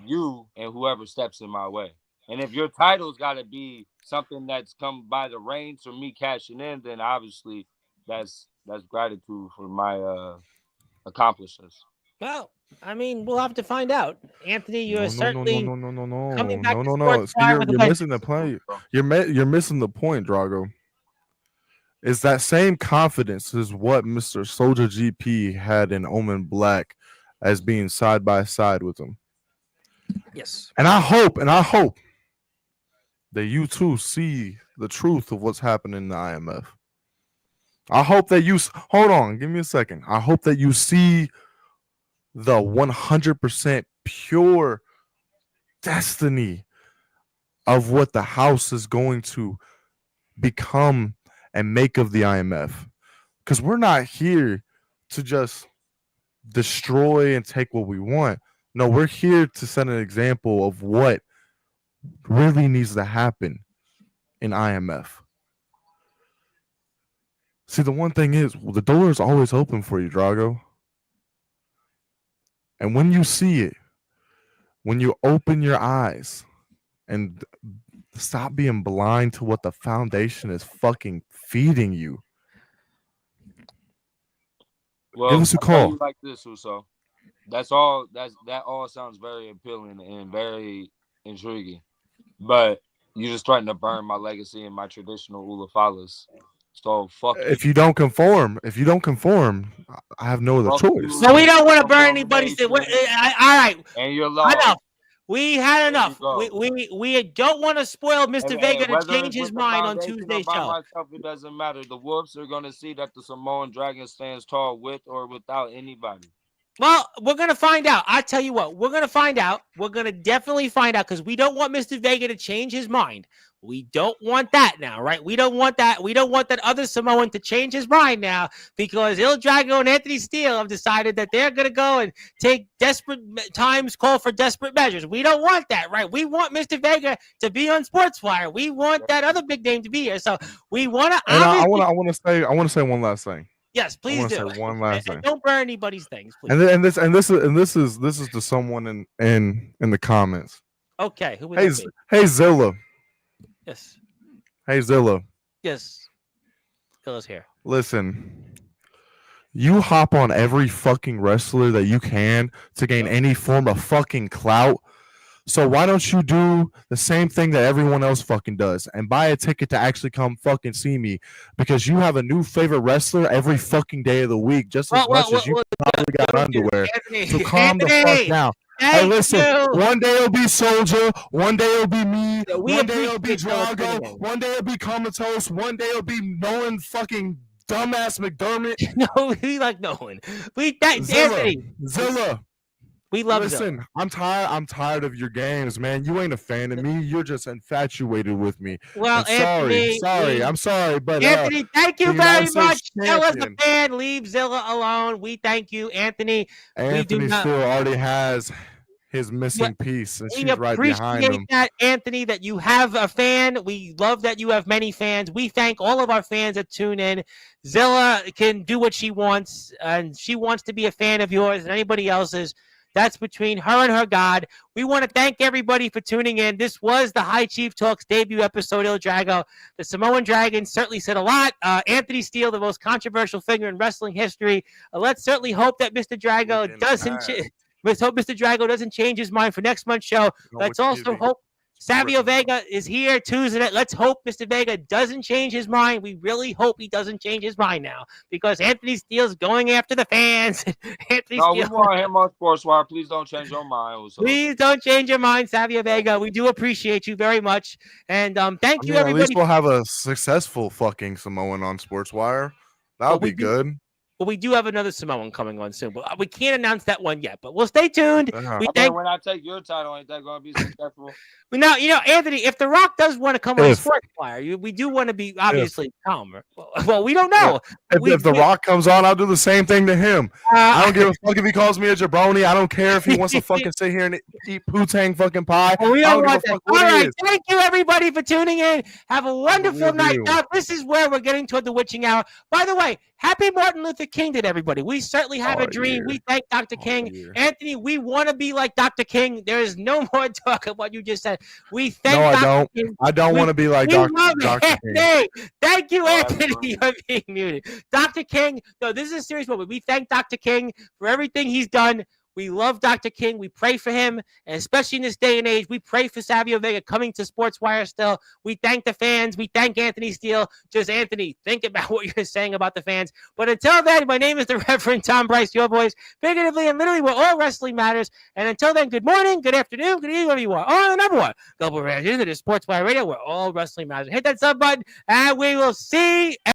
you and whoever steps in my way. And if your title's got to be something that's come by the reins or me cashing in, then obviously that's gratitude for my accomplishments. well, I mean, we'll have to find out. Anthony, you are No. certainly coming back to No. See, Sportzwire with a you're vengeance. missing the point. You're missing the point, Drago. Is that same confidence is what Mr. Soldier GP had in Omen Black as being side by side with him. Yes. And I hope that you too see the truth of what's happening in the IMF. I hope that you hold on, give me a second. I hope that you see the 100% pure destiny of what the house is going to become and make of the IMF. Because we're not here to just destroy and take what we want. No, we're here to set an example of what really needs to happen in IMF. See, the one thing is, the door is always open for you, Drago. And when you see it, when you open your eyes and stop being blind to what the foundation is fucking feeding you. Well, Give us a I'll tell call. you like this, Uso. That all sounds very appealing and very intriguing. But you're just trying to burn my legacy and my traditional Ulafalas. So fuck If you don't conform, I have no other Fuck choice. you. So we don't want to burn anybody's. All right. And your law. Enough. We had enough. There you We don't want to spoil Mr. And Vega to whether change it's his with the mind on foundation Tuesday's or by show. myself, it doesn't matter. The Wolves are going to see that the Samoan Dragon stands tall with or without anybody. Well, we're going to find out. I tell you what, we're going to find out. We're going to definitely find out because we don't want Mr. Vega to change his mind. We don't want that now, right? We don't want that. We don't want that other Samoan to change his mind now because Il Drago and Anthony Steele have decided that they're going to go and take desperate times, call for desperate measures. We don't want that, right? We want Mr. Vega to be on Sportswire. We want that other big name to be here. So we want to. And I want to say one last thing. Yes, please do. Say one last thing. And don't burn anybody's things, please. And this is to someone in the comments. Okay, who would that be? Hey Zilla. Yes. Hey Zilla. Yes. Zilla's here. Listen, you hop on every fucking wrestler that you can to gain any form of fucking clout. So why don't you do the same thing that everyone else fucking does and buy a ticket to actually come fucking see me because you have a new favorite wrestler every fucking day of the week, just as much as you probably got underwear. So calm the fuck down. Hey, listen, one day it'll be Soldier, one day it'll be me, one day it'll be Drago, one day it'll be Comatose, one day it'll be Nolan fucking dumbass McDermott. No, we like Nolan. Anthony. Zilla. We love Listen, I'm tired of your games, man. You ain't a fan of me. You're just infatuated with me. Well, I'm sorry, but Anthony, thank you very much. Zilla's a fan. Leave Zilla alone. We thank you, Anthony. Anthony still already has his missing piece, and she's right behind him. We appreciate that, Anthony, that you have a fan. We love that you have many fans. We thank all of our fans that tune in. Zilla can do what she wants, and she wants to be a fan of yours and anybody else's. That's between her and her God. We want to thank everybody for tuning in. This was the High Chief Talks debut episode, Il Drago. The Samoan Dragon certainly said a lot. Anthony Steele, the most controversial figure in wrestling history. Let's certainly hope that Mr. Drago doesn't. Let's hope Mr. Drago doesn't change his mind for next month's show. Let's also hope Savio Vega is here Tuesday night. Let's hope Mr. Vega doesn't change his mind. We really hope he doesn't change his mind now because Anthony Steele's going after the fans. We want him on Sportswire. Please don't change your mind. Please don't change your mind, Savio Vega. We do appreciate you very much. And thank you, everybody. At least we'll have a successful fucking Samoan on Sportswire. That would be good. Well, we do have another Samoan coming on soon, but we can't announce that one yet. But we'll stay tuned. When I take your title, ain't that going to be successful? Now, Anthony, if The Rock does want to come on Sportswire, we do want to be obviously calmer. Well, we don't know. Yeah. If The Rock comes on, I'll do the same thing to him. I don't give a fuck if he calls me a jabroni. I don't care if he wants to fucking sit here and eat poutang fucking pie. Well, we don't want that. All right. Thank you, everybody, for tuning in. Have a wonderful night. Now, this is where we're getting toward the witching hour. By the way, happy Martin Luther King to everybody. We certainly have a dream. We thank Dr. King. Anthony, we want to be like Dr. King. There is no more talk of what you just said. We thank Dr. King. I don't want to be like Dr. King. Thank you, Anthony. You're being muted. Dr. King, no, this is a serious moment. We thank Dr. King for everything he's done. We love Dr. King. We pray for him, and especially in this day and age, we pray for Savio Vega coming to Sportswire still. We thank the fans. We thank Anthony Steele. Just, Anthony, think about what you're saying about the fans. But until then, my name is the Reverend Tom Bryce, your voice, figuratively and literally where all wrestling matters. And until then, good morning, good afternoon, good evening, whatever you want. On the number one, Global Radio, the Sportswire Radio, where all wrestling matters. Hit that sub button, and we will see